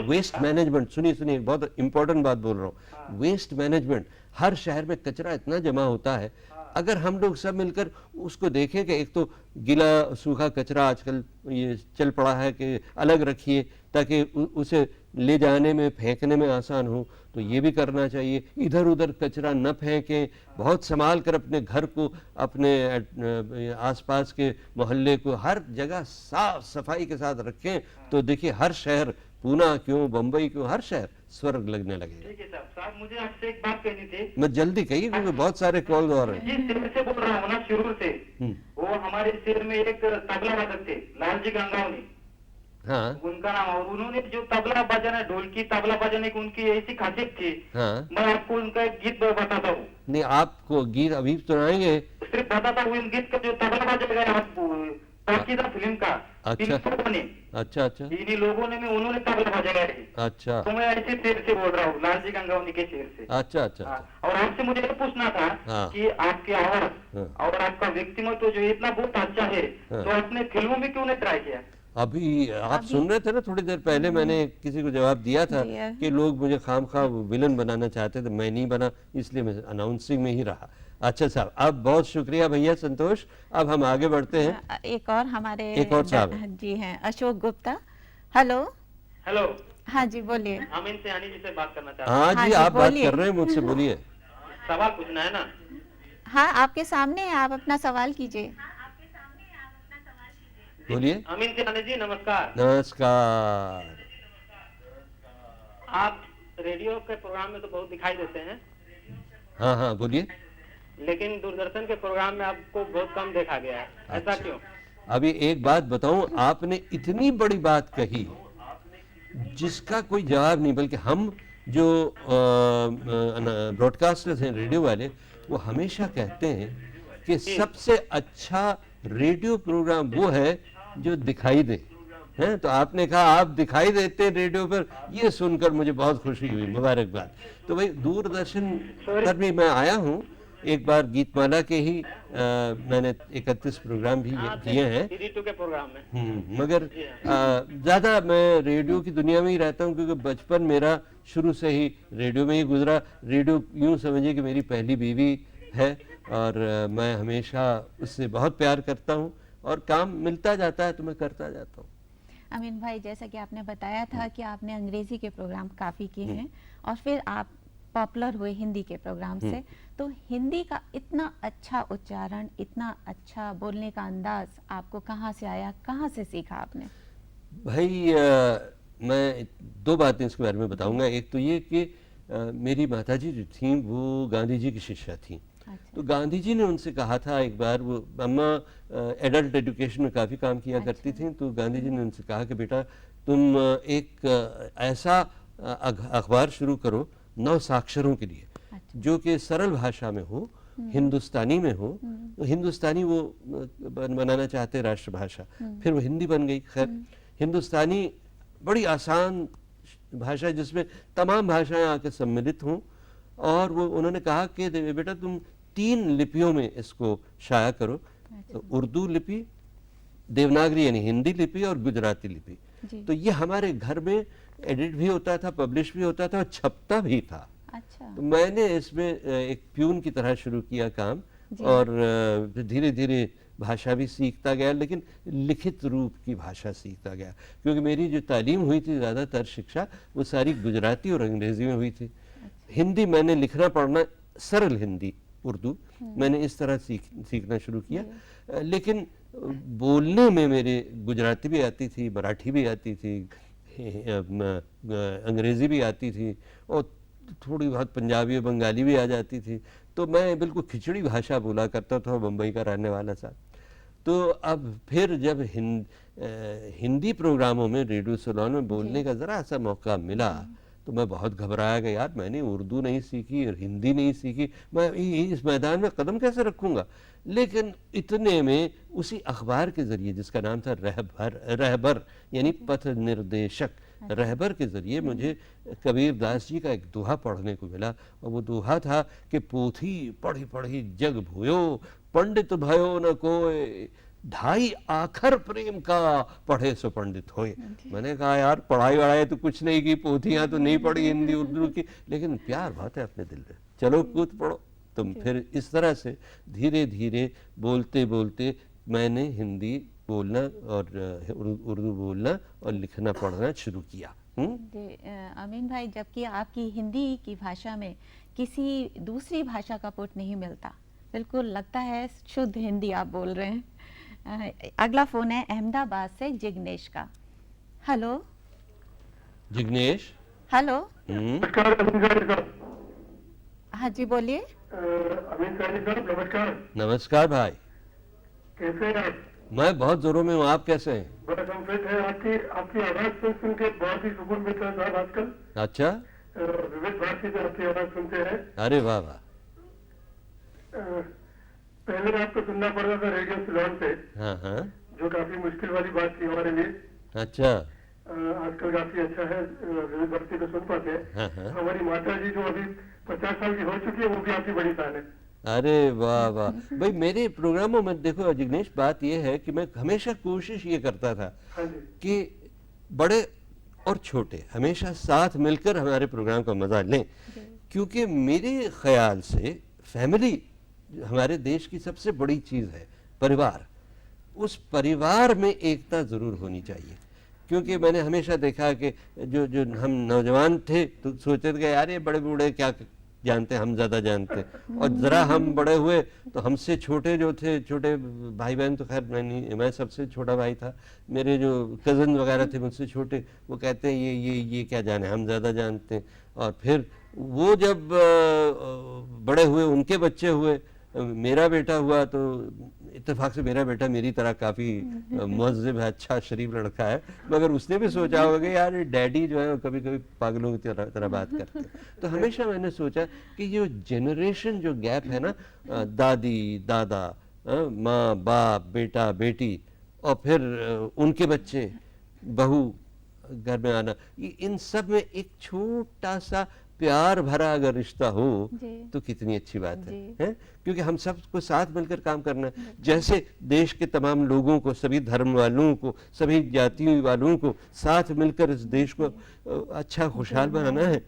वेस्ट मैनेजमेंट, सुनिए बहुत इंपॉर्टेंट बात बोल रहा हूँ। वेस्ट मैनेजमेंट, हर शहर में कचरा इतना जमा होता है, अगर हम लोग सब मिलकर उसको देखें कि एक तो गीला सूखा कचरा आजकल ये चल पड़ा है कि अलग रखिए ताकि उसे ले जाने में, फेंकने में आसान हो, तो ये भी करना चाहिए। इधर उधर कचरा न फेंकें, बहुत संभाल कर अपने घर को, अपने आसपास के मोहल्ले को, हर जगह साफ सफाई के साथ रखें, तो देखिए हर शहर, पुणे क्यों, बम्बई क्यों, हर शहर स्वर्ग लगने लगेगा। ठीक है साहब। साहब, मुझे आपसे एक बात कहनी थी। मैं जल्दी कहिए क्योंकि बहुत सारे कॉल आ रहे हैं। जिस शहर से बोल रहा हूँ ना, शिरूर से, वो वो हमारे शहर में एक तबला वादक थे, लालजी गंगावनी, हाँ उनका नाम। और उन्होंने जो तबला बजाना, ढोलकी तबला बजाने की उनकी ऐसी खासियत थी। हाँ। मैं आपको उनका एक गीत बताता हूँ, नहीं, आपको गीत अभी सुनाएंगे? सिर्फ बताता हूँ इन गीत का जो तबला बजाएगा आप, पाकीज़ा फिल्म का। अच्छा। 300 बने अच्छा अच्छा इन्हीं लोगों ने, उन्होंने तबला बजाया है। अच्छा तो मैं ऐसे शेर से बोल रहा हूँ, लालजी गंगावनी के शेर से। अच्छा अच्छा हाँ, अच्छा। और आपसे मुझे ये पूछना था हाँ। कि आपकी आवाज हाँ। और आपका व्यक्तिमत्व जो इतना बहुत अच्छा है, हाँ। तो आपने फिल्मों में क्यों नहीं ट्राई किया? अभी आप सुन रहे थे ना, थोड़ी देर पहले मैंने किसी को जवाब दिया था दिया। कि लोग मुझे खामखा विलन बनाना चाहते थे, मैं नहीं बना, इसलिए मैं अनाउंसिंग में ही रहा। अच्छा साहब, अब बहुत शुक्रिया भैया संतोष। अब हम आगे बढ़ते हैं। एक और हमारे एक और साहब हैं। जी हैं, अशोक गुप्ता। हेलो। हेलो, हाँ जी, बोलिए। अमीन सयानी जी से बात करना चाहता हाँ हाँ जी, जी, आप बात बोलिए। कर रहे हैं मुझसे, बोलिए। हूँ। सवाल पूछना है ना? हाँ, आपके सामने है, आप अपना सवाल कीजिए। बोलिए। अमीन सयानी जी नमस्कार। नमस्कार। आप रेडियो के प्रोग्राम में तो बहुत दिखाई देते हैं, हाँ हाँ बोलिए। लेकिन दूरदर्शन के प्रोग्राम में आपको बहुत कम देखा गया है, ऐसा अच्छा। क्यों? अभी एक बात बताऊं, आपने इतनी बड़ी बात कही जिसका कोई जवाब नहीं, बल्कि हम जो ब्रॉडकास्टर्स हैं, रेडियो वाले, वो हमेशा कहते हैं कि सबसे अच्छा रेडियो प्रोग्राम वो है जो दिखाई दे। हैं, तो आपने कहा आप दिखाई देते हैं रेडियो पर, ये सुनकर मुझे बहुत खुशी हुई, मुबारकबाद। तो भाई दूरदर्शन पर भी मैं आया हूँ, एक बार गीतमाला के ही मैंने 31 प्रोग्राम भी किए हैं। CD2 के प्रोग्राम में। मगर ज़्यादा मैं रेडियो की दुनिया में ही रहता हूँ, क्योंकि बचपन मेरा शुरू से ही रेडियो में ही गुजरा। रेडियो यूँ समझिए कि मेरी पहली बीवी है, और मैं हमेशा उससे बहुत प्यार करता हूँ, और काम मिलता जाता है तो मैं करता जाता हूँ। अमीन भाई, जैसा कि आपने बताया था कि आपने अंग्रेजी के प्रोग्राम काफ़ी किए हैं और फिर आप पॉपुलर हुए हिंदी के प्रोग्राम से, तो हिंदी का इतना अच्छा उच्चारण, इतना अच्छा बोलने का अंदाज आपको कहाँ से आया, कहाँ से सीखा आपने? भाई मैं दो बातें इसके बारे में बताऊंगा। एक तो ये कि मेरी माताजी जो थी वो गांधी जी की शिष्या थी। अच्छा। तो गांधी जी ने उनसे कहा था एक बार, वो अम्मा एडल्ट एजुकेशन में काफ़ी काम किया करती थी, तो गांधी जी ने उनसे कहा कि बेटा तुम एक ऐसा अखबार शुरू करो नव साक्षरों के लिए, जो कि सरल भाषा में हो, हिंदुस्तानी में हो। तो हिंदुस्तानी वो बनाना चाहते राष्ट्रभाषा, फिर वो हिंदी बन गई। खैर, हिंदुस्तानी बड़ी आसान भाषा है जिसमें तमाम भाषाएं आके सम्मिलित हों, और वो उन्होंने कहा कि बेटा तुम 3 लिपियों में इसको शाया करो, उर्दू लिपि, देवनागरी यानी हिंदी लिपि, और गुजराती लिपि। तो ये हमारे घर में एडिट भी होता था, पब्लिश भी होता था, और छपता भी था। अच्छा। तो मैंने इसमें एक प्यून की तरह शुरू किया काम, और धीरे धीरे भाषा भी सीखता गया, लेकिन लिखित रूप की भाषा सीखता गया, क्योंकि मेरी जो तालीम हुई थी ज़्यादातर शिक्षा वो सारी गुजराती और अंग्रेज़ी में हुई थी। हिंदी मैंने लिखना पढ़ना, सरल हिंदी उर्दू मैंने इस तरह सीखना शुरू किया, लेकिन बोलने में मेरे गुजराती भी आती थी, मराठी भी आती थी, अंग्रेज़ी भी आती थी, और थोड़ी बहुत पंजाबी और बंगाली भी आ जाती थी। तो मैं बिल्कुल खिचड़ी भाषा बोला करता था, बम्बई का रहने वाला था। तो अब फिर जब हिंदी प्रोग्रामों में, रेडियो सलोन में बोलने का ज़रा सा मौका मिला, तो मैं बहुत घबराया कि यार मैंने उर्दू नहीं सीखी और हिंदी नहीं सीखी, मैं इस मैदान में कदम कैसे रखूँगा। लेकिन इतने में उसी अखबार के ज़रिए, जिसका नाम था रहबर यानी पथ निर्देशक, रहबर के ज़रिए मुझे कबीर दास जी का एक दोहा पढ़ने को मिला, और वो दोहा था कि पोथी पढ़ी पढ़ी जग भूयो, पंडित भयो न कोय, ढाई आखर प्रेम का पढ़े सो पंडित होए। मैंने कहा यार पढ़ाई वढ़ाई तो कुछ नहीं की, पोथियाँ तो नहीं पढ़ी हिंदी उर्दू की, लेकिन प्यार बहुत है अपने दिल में, चलो कूद पढ़ो तुम। फिर इस तरह से धीरे धीरे बोलते बोलते मैंने हिंदी बोलना और उर्दू बोलना और लिखना पढ़ना शुरू किया। अमीन भाई, जबकि आपकी हिंदी की भाषा में किसी दूसरी भाषा का पुट नहीं मिलता, बिल्कुल लगता है शुद्ध हिंदी आप बोल रहे हैं। अगला फोन है अहमदाबाद से जिग्नेश का। हेलो जिग्नेश। हेलो। नमस्कार अमीन सर। हाँ जी, बोलिए। अमीन सर नमस्कार। नमस्कार भाई। कैसे हैं आप? मैं बहुत जोरों में हूँ, आप कैसे हैं? बड़ा कंफर्ट है आपकी आपकी आवाज सुन के बहुत ही सुकून मिलता है साहब आजकल। अच्छा, विविध भारती से आपकी आवाज सुनते हैं। अरे वाह वाह। पहले आपको सुनना पड़ता था रेडियो सिलोन से, हाँ हाँ, जो काफी मुश्किल वाली बात थी हमारे लिए। अच्छा, आजकल काफी अच्छा है, विविध भारती को सुन पाते हैं। हाँ हाँ, हमारी माता जी जो अभी 50 साल की हो चुकी है, वो भी आपकी बड़ी फैन है। अरे वाह वाह। भाई मेरे प्रोग्रामों में देखो जिग्नेश, बात ये है कि मैं हमेशा कोशिश ये करता था हाँ जी, कि बड़े और छोटे हमेशा साथ मिलकर हमारे प्रोग्राम का मजा लें, क्योंकि मेरे ख्याल से फैमिली हमारे देश की सबसे बड़ी चीज़ है, परिवार। उस परिवार में एकता ज़रूर होनी चाहिए, क्योंकि मैंने हमेशा देखा कि जो जो हम नौजवान थे तो सोचते थे कि यार ये बड़े बूढ़े क्या जानते हैं, हम ज़्यादा जानते हैं। और ज़रा हम बड़े हुए तो हमसे छोटे जो थे, छोटे भाई बहन तो खैर मैं नहीं, मैं सबसे छोटा भाई था, मेरे जो कज़न वगैरह थे मुझसे छोटे, वो कहते हैं ये क्या जाने, हम ज़्यादा जानते हैं। और फिर वो जब बड़े हुए, उनके बच्चे हुए, मेरा बेटा हुआ, तो इत्तेफाक से मेरा बेटा मेरी तरह काफ़ी मुहज़्ज़िब है, अच्छा शरीफ लड़का है, मगर उसने भी सोचा होगा कि यार डैडी जो है वो कभी कभी पागलों की तरह बात करते हैं। तो हमेशा मैंने सोचा कि ये जनरेशन जो गैप है ना, दादी दादा, माँ बाप, बेटा बेटी, और फिर उनके बच्चे, बहू घर में आना, इन सब में एक छोटा सा प्यार भरा अगर रिश्ता हो तो कितनी अच्छी बात है? क्योंकि हम सबको साथ मिलकर काम करना है। जैसे देश के तमाम लोगों को, सभी धर्म वालों को, सभी जातियों वालों को साथ मिलकर इस देश को अच्छा खुशहाल बनाना है,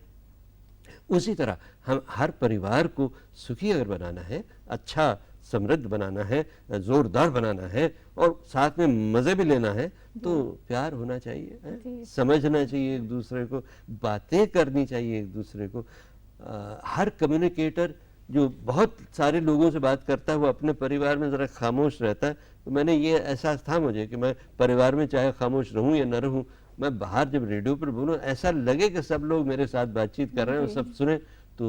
उसी तरह हम हर परिवार को सुखी अगर बनाना है, अच्छा समृद्ध बनाना है, जोरदार बनाना है, और साथ में मज़े भी लेना है, तो प्यार होना चाहिए, समझना चाहिए एक दूसरे को, बातें करनी चाहिए एक दूसरे को। हर कम्युनिकेटर जो बहुत सारे लोगों से बात करता है वो अपने परिवार में ज़रा खामोश रहता है। तो मैंने ये एहसास था मुझे कि मैं परिवार में चाहे खामोश रहूं या न रहूं, मैं बाहर जब रेडियो पर बोलूं ऐसा लगे कि सब लोग मेरे साथ बातचीत कर रहे हैं और सब सुने। तो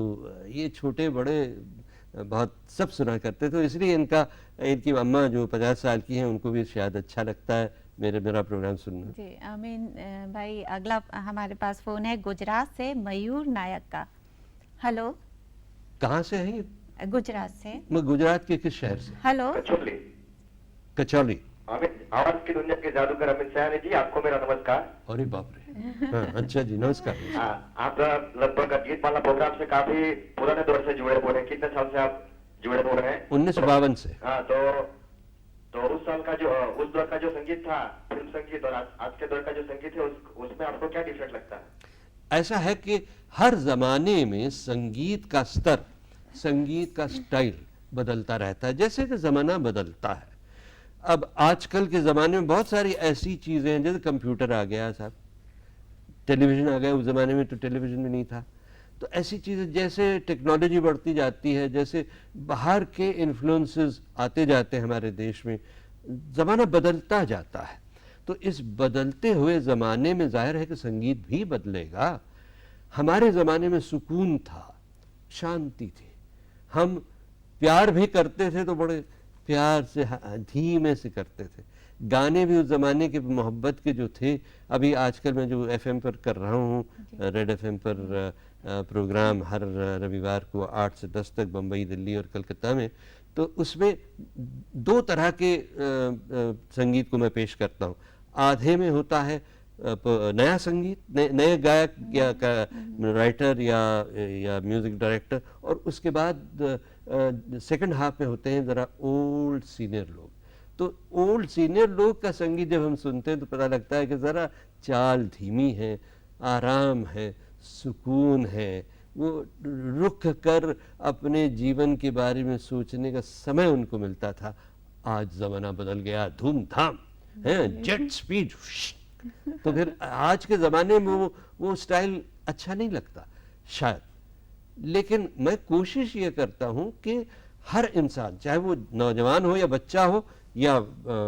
ये छोटे बड़े बहुत सब सुना करते, तो इसलिए इनकी अम्मा जो 50 साल की हैं उनको भी शायद अच्छा लगता है मेरा प्रोग्राम सुनना। जी अमीन भाई, अगला हमारे पास फोन है गुजरात से मयूर नायक का। हेलो, कहाँ से है ये? गुजरात से। मैं गुजरात के किस शहर से? हेलो, कचौली। आवाज की दुनिया के जादूगर अमित सयानी जी, आपको मेरा नमस्कार। अरे बाप रे। हाँ, अच्छा जी, नमस्कार। आप लगभग गीतमाला प्रोग्राम से काफी पुराने दौर से जुड़े हुए हैं। कितने साल से आप जुड़े हुए हैं? 1952 से। हाँ, तो उस साल का उस दौर का जो संगीत था, फिल्म संगीत, और आज के दौर का जो संगीत है, उसमें आपको क्या डिफरेंट लगता है? ऐसा है कि हर जमाने में संगीत का स्तर, संगीत का स्टाइल बदलता रहता है, जैसे कि जमाना बदलता है। अब आजकल के ज़माने में बहुत सारी ऐसी चीज़ें हैं, जैसे कंप्यूटर आ गया साहब, टेलीविज़न आ गया, उस ज़माने में तो टेलीविज़न भी नहीं था। तो ऐसी चीज़ें, जैसे टेक्नोलॉजी बढ़ती जाती है, जैसे बाहर के इन्फ्लुएंसेस आते जाते हैं हमारे देश में, ज़माना बदलता जाता है। तो इस बदलते हुए ज़माने में जाहिर है कि संगीत भी बदलेगा। हमारे ज़माने में सुकून था, शांति थी, हम प्यार भी करते थे तो बड़े प्यार से धीमे से करते थे। गाने भी उस ज़माने के मोहब्बत के जो थे, अभी आजकल मैं जो एफएम पर कर रहा हूँ, रेड एफएम पर प्रोग्राम हर रविवार को 8 से 10 तक बम्बई, दिल्ली और कलकत्ता में, तो उसमें 2 तरह के संगीत को मैं पेश करता हूँ। आधे में होता है नया संगीत, नए गायक या राइटर या म्यूजिक डायरेक्टर, और उसके बाद सेकंड हाफ में होते हैं ज़रा ओल्ड सीनियर लोग। तो ओल्ड सीनियर लोग का संगीत जब हम सुनते हैं तो पता लगता है कि ज़रा चाल धीमी है, आराम है, सुकून है, वो रुक कर अपने जीवन के बारे में सोचने का समय उनको मिलता था। आज ज़माना बदल गया, धूमधाम है, जेट स्पीड। तो फिर आज के ज़माने में वो स्टाइल अच्छा नहीं लगता शायद। लेकिन मैं कोशिश ये करता हूँ कि हर इंसान, चाहे वो नौजवान हो या बच्चा हो या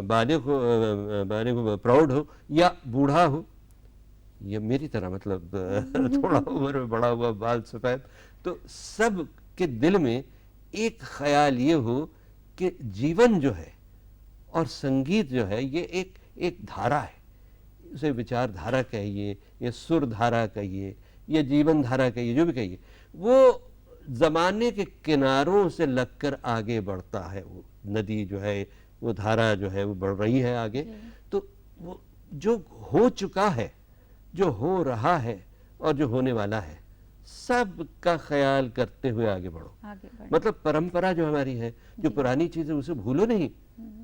बालिग हो, प्रौढ़ हो या बूढ़ा हो, या मेरी तरह मतलब थोड़ा उम्र में बड़ा हुआ, बाल सफ़ेद, तो सब के दिल में एक ख्याल ये हो कि जीवन जो है और संगीत जो है ये एक धारा है, उसे विचारधारा कहिए या सुर धारा कहिए या जीवन धारा कहिए, जो भी कहिए, वो जमाने के किनारों से लगकर आगे बढ़ता है। वो नदी जो है, वो धारा जो है वो बढ़ रही है आगे। तो वो जो हो चुका है, जो हो रहा है और जो होने वाला है, सब का ख्याल करते हुए आगे बढ़ो। मतलब परंपरा जो हमारी है, जो पुरानी चीजें, उसे भूलो नहीं।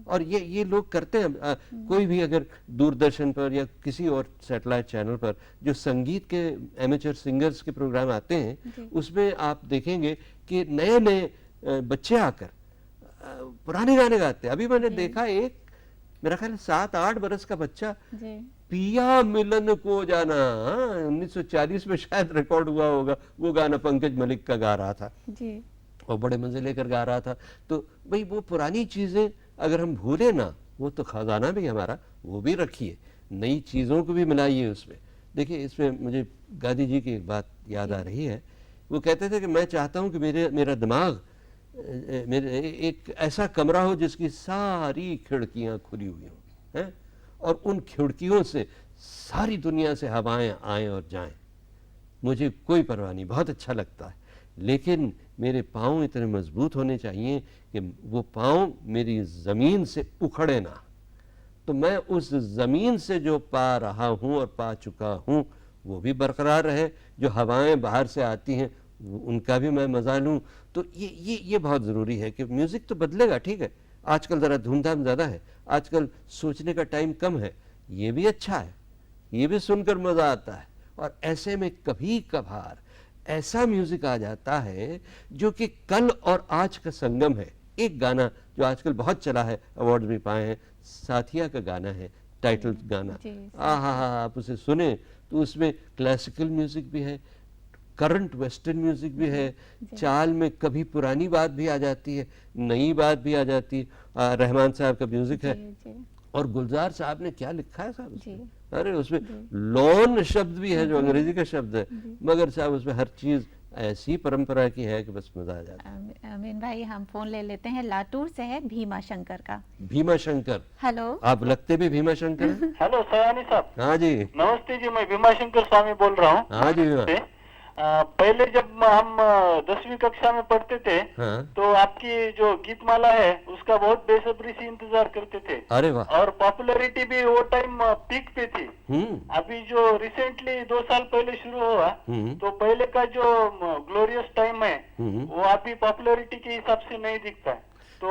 और ये लोग करते हैं। कोई भी अगर दूरदर्शन पर या किसी और सैटेलाइट चैनल पर जो संगीत के एमेचर सिंगर्स के प्रोग्राम आते हैं, उसमें आप देखेंगे कि नए नए बच्चे आकर पुराने गाने गाते हैं। अभी मैंने देखा एक, मेरा ख्याल 7-8 बरस का बच्चा, पिया मिलन को जाना, 1940 में शायद रिकॉर्ड हुआ होगा, वो गाना पंकज मलिक का गा रहा था और बड़े मजे लेकर गा रहा था। तो भाई वो पुरानी चीजें अगर हम भूले ना, वो तो खजाना भी हमारा, वो भी रखिए, नई चीजों को भी मिलाइए उसमें। देखिए, इसमें मुझे गांधी जी की एक बात याद आ रही है। वो कहते थे कि मैं चाहता हूं कि मेरा दिमाग, मेरे एक ऐसा कमरा हो जिसकी सारी खिड़कियां खुली हुई हों, हैं, और उन खिड़कियों से सारी दुनिया से हवाएं आएं और जाएं। मुझे कोई परवाह नहीं, बहुत अच्छा लगता है, लेकिन मेरे पाँव इतने मजबूत होने चाहिए कि वो पाँव मेरी ज़मीन से उखड़े ना। तो मैं उस ज़मीन से जो पा रहा हूँ और पा चुका हूँ वो भी बरकरार रहे, जो हवाएं बाहर से आती हैं उनका भी मैं मज़ा लूँ। तो ये बहुत ज़रूरी है कि म्यूज़िक तो बदलेगा, ठीक है, आजकल ज़रा धूमधाम ज़्यादा है, आजकल सोचने का टाइम कम है, ये भी अच्छा है, ये भी सुनकर मज़ा आता है। और ऐसे में कभी कभार ऐसा म्यूजिक आ जाता है जो कि कल और आज का संगम है। एक गाना जो आजकल बहुत चला है, अवार्ड भी पाए हैं, साथिया का गाना है, टाइटल गाना, आप उसे सुने तो उसमें क्लासिकल म्यूजिक भी है, करंट वेस्टर्न म्यूजिक भी है, चाल में कभी पुरानी बात भी आ जाती है, नई बात भी आ जाती है। रहमान साहब का म्यूजिक है, और गुलजार साहब ने क्या लिखा है साहब उसमें, अरे उसमें लॉन शब्द भी है जो अंग्रेजी का शब्द है, मगर साहब उसमें हर चीज ऐसी परंपरा की है कि बस मजा आ जाता है। अमीन भाई, हम फोन ले लेते हैं, लातूर से है भीमा शंकर का। भीमा शंकर, हेलो। आप लगते भी भीमा शंकर हैं। हेलो सयानी साहब। हाँ जी, नमस्ते जी, मैं भीमा शंकर स्वामी बोल रहा हूँ। हाँ जी भीमा। पहले जब हम 10वीं कक्षा में पढ़ते थे, हाँ। तो आपकी जो गीतमाला है उसका बहुत बेसब्री से इंतजार करते थे। अरे वाह। और पॉपुलैरिटी भी वो टाइम पीक पे थी। अभी जो रिसेंटली 2 साल पहले शुरू हुआ, तो पहले का जो ग्लोरियस टाइम है वो अभी पॉपुलैरिटी के हिसाब से नहीं दिखता है। तो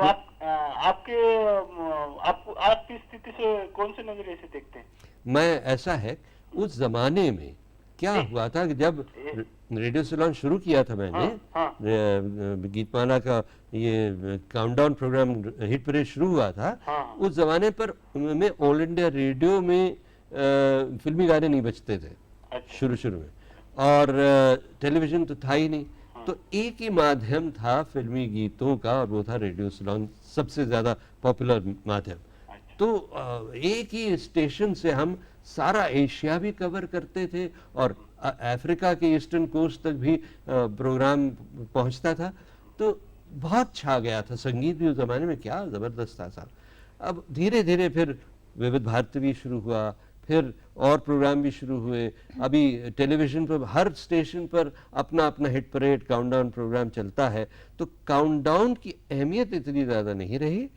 आपकी स्थिति से कौन से नजरिए से देखते हैं? मैं, ऐसा है, उस जमाने में क्या हुआ था कि जब रेडियो सिलोन शुरू किया था मैंने, गीतमाला का ये काउंटडाउन प्रोग्राम, हिट परेड शुरू हुआ था, उस जमाने पर में ऑल इंडिया रेडियो में फिल्मी गाने नहीं बजते थे शुरू में, और टेलीविजन तो था ही नहीं। तो एक ही माध्यम था फिल्मी गीतों का, और वो था रेडियो सिलोन, सबसे ज्यादा पॉपुलर माध्यम। तो एक ही स्टेशन से हम सारा एशिया भी कवर करते थे, और अफ्रीका के ईस्टर्न कोस्ट तक भी प्रोग्राम पहुंचता था। तो बहुत छा गया था संगीत भी उस जमाने में, क्या जबरदस्त था साहब। अब धीरे धीरे फिर विविध भारती भी शुरू हुआ, फिर और प्रोग्राम भी शुरू हुए। अभी टेलीविजन पर हर स्टेशन पर अपना अपना हिट परेड, काउंटडाउन प्रोग्राम चलता है। तो काउंटडाउन की अहमियत इतनी ज़्यादा नहीं रही।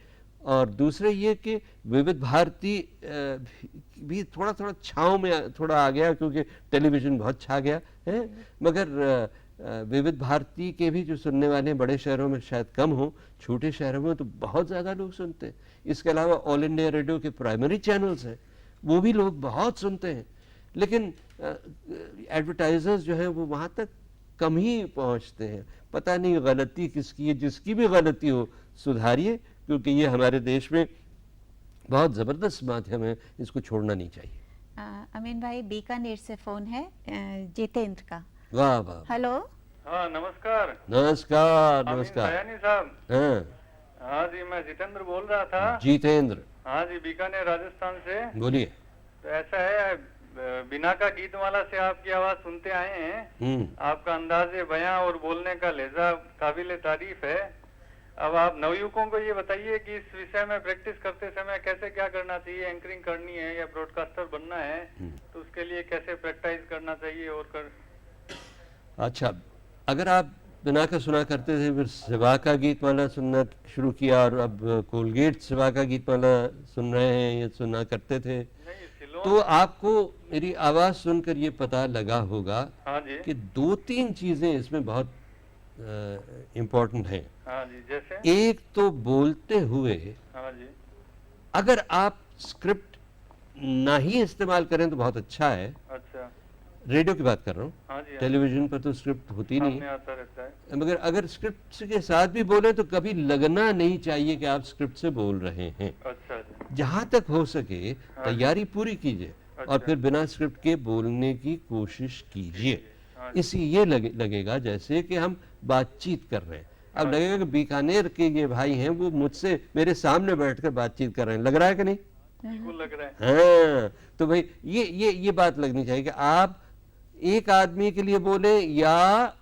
और दूसरे ये कि विविध भारती भी थोड़ा थोड़ा छाँव में थोड़ा आ गया, क्योंकि टेलीविज़न बहुत छा गया है। मगर विविध भारती के भी जो सुनने वाले बड़े शहरों में शायद कम हो, छोटे शहरों में तो बहुत ज़्यादा लोग सुनते हैं। इसके अलावा ऑल इंडिया रेडियो के प्राइमरी चैनल्स हैं, वो भी लोग बहुत सुनते हैं। लेकिन एडवर्टाइजर्स जो हैं वो वहाँ तक कम ही पहुँचते हैं। पता नहीं गलती किसकी है, जिसकी भी गलती हो सुधारिए, क्योंकि ये हमारे देश में बहुत ज़बरदस्त माध्यम है, इसको छोड़ना नहीं चाहिए। अमीन भाई, बीकानेर से फ़ोन है जितेंद्र का। वाह वाह। हेलो। हाँ, नमस्कार। नमस्कार नमस्कार। सयानी साहब। हाँ हाँ जी, मैं जितेंद्र बोल रहा था। जितेंद्र। हाँ जी, बीकानेर राजस्थान से। बोलिए। तो ऐसा है, बिना का गीतमाला से आपकी आवाज सुनते आए हैं। आपका अंदाज़े बयां और बोलने का लहजा काबिले तारीफ है। अब आप नवयुवकों को ये बताइए कि इस विषय में प्रैक्टिस करते समय कैसे क्या करना चाहिए, एंकरिंग करनी है या ब्रॉडकास्टर बनना है तो उसके लिए कैसे प्रैक्टिस करना चाहिए और अच्छा, अगर आप बिना का सुना करते थे, फिर सिवा का गीत माला सुनना शुरू किया और अब कोलगेट सिवा का गीत माला सुन रहे हैं या सुना करते थे, तो आपको मेरी आवाज़ सुनकर ये पता लगा होगा हाँ जी, कि 2-3 चीज़ें इसमें बहुत इम्पोर्टेंट हैं। हाँ जी, जैसे एक तो बोलते हुए हाँ जी, अगर आप स्क्रिप्ट ना ही इस्तेमाल करें तो बहुत अच्छा है। अच्छा, रेडियो की बात कर रहा हूँ, हाँ जी, टेलीविजन पर तो स्क्रिप्ट होती नहीं, सामने आता रहता है। मगर अगर स्क्रिप्ट के साथ भी बोले तो कभी लगना नहीं चाहिए कि आप स्क्रिप्ट से बोल रहे हैं। अच्छा जी, जहां तक हो सके तैयारी पूरी कीजिए और फिर बिना स्क्रिप्ट के बोलने की कोशिश कीजिए। इससे ये लगेगा जैसे कि हम बातचीत कर रहे हैं। अब लगेगा कि बीकानेर के ये भाई हैं, वो मुझसे मेरे सामने बैठकर बातचीत कर रहे हैं, लग रहा है कि नहीं? बिल्कुल लग रहा है। हाँ, तो भाई ये बात लगनी चाहिए कि आप एक आदमी के लिए बोले या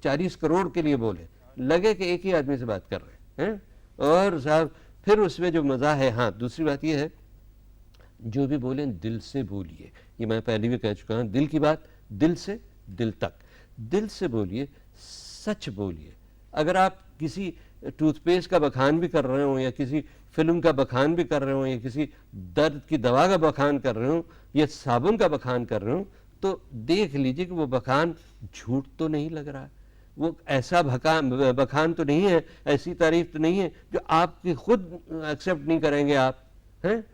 40 करोड़ के लिए बोले, लगे कि एक ही आदमी से बात कर रहे हैं। और साहब फिर उसमें जो मजा है, हाँ दूसरी बात ये है, जो भी बोले दिल से बोलिए। ये मैं पहले भी कह चुका हूँ, दिल की बात दिल से दिल तक, दिल से बोलिए, सच बोलिए। अगर आप किसी टूथपेस्ट का बखान भी कर रहे हो या किसी फिल्म का बखान भी कर रहे हो या किसी दर्द की दवा का बखान कर रहे हो या साबुन का बखान कर रहे हो, तो देख लीजिए कि वो बखान झूठ तो नहीं लग रहा है, वो ऐसा बखान तो नहीं है, ऐसी तारीफ तो नहीं है जो आपकी खुद एक्सेप्ट नहीं करेंगे आप हैं।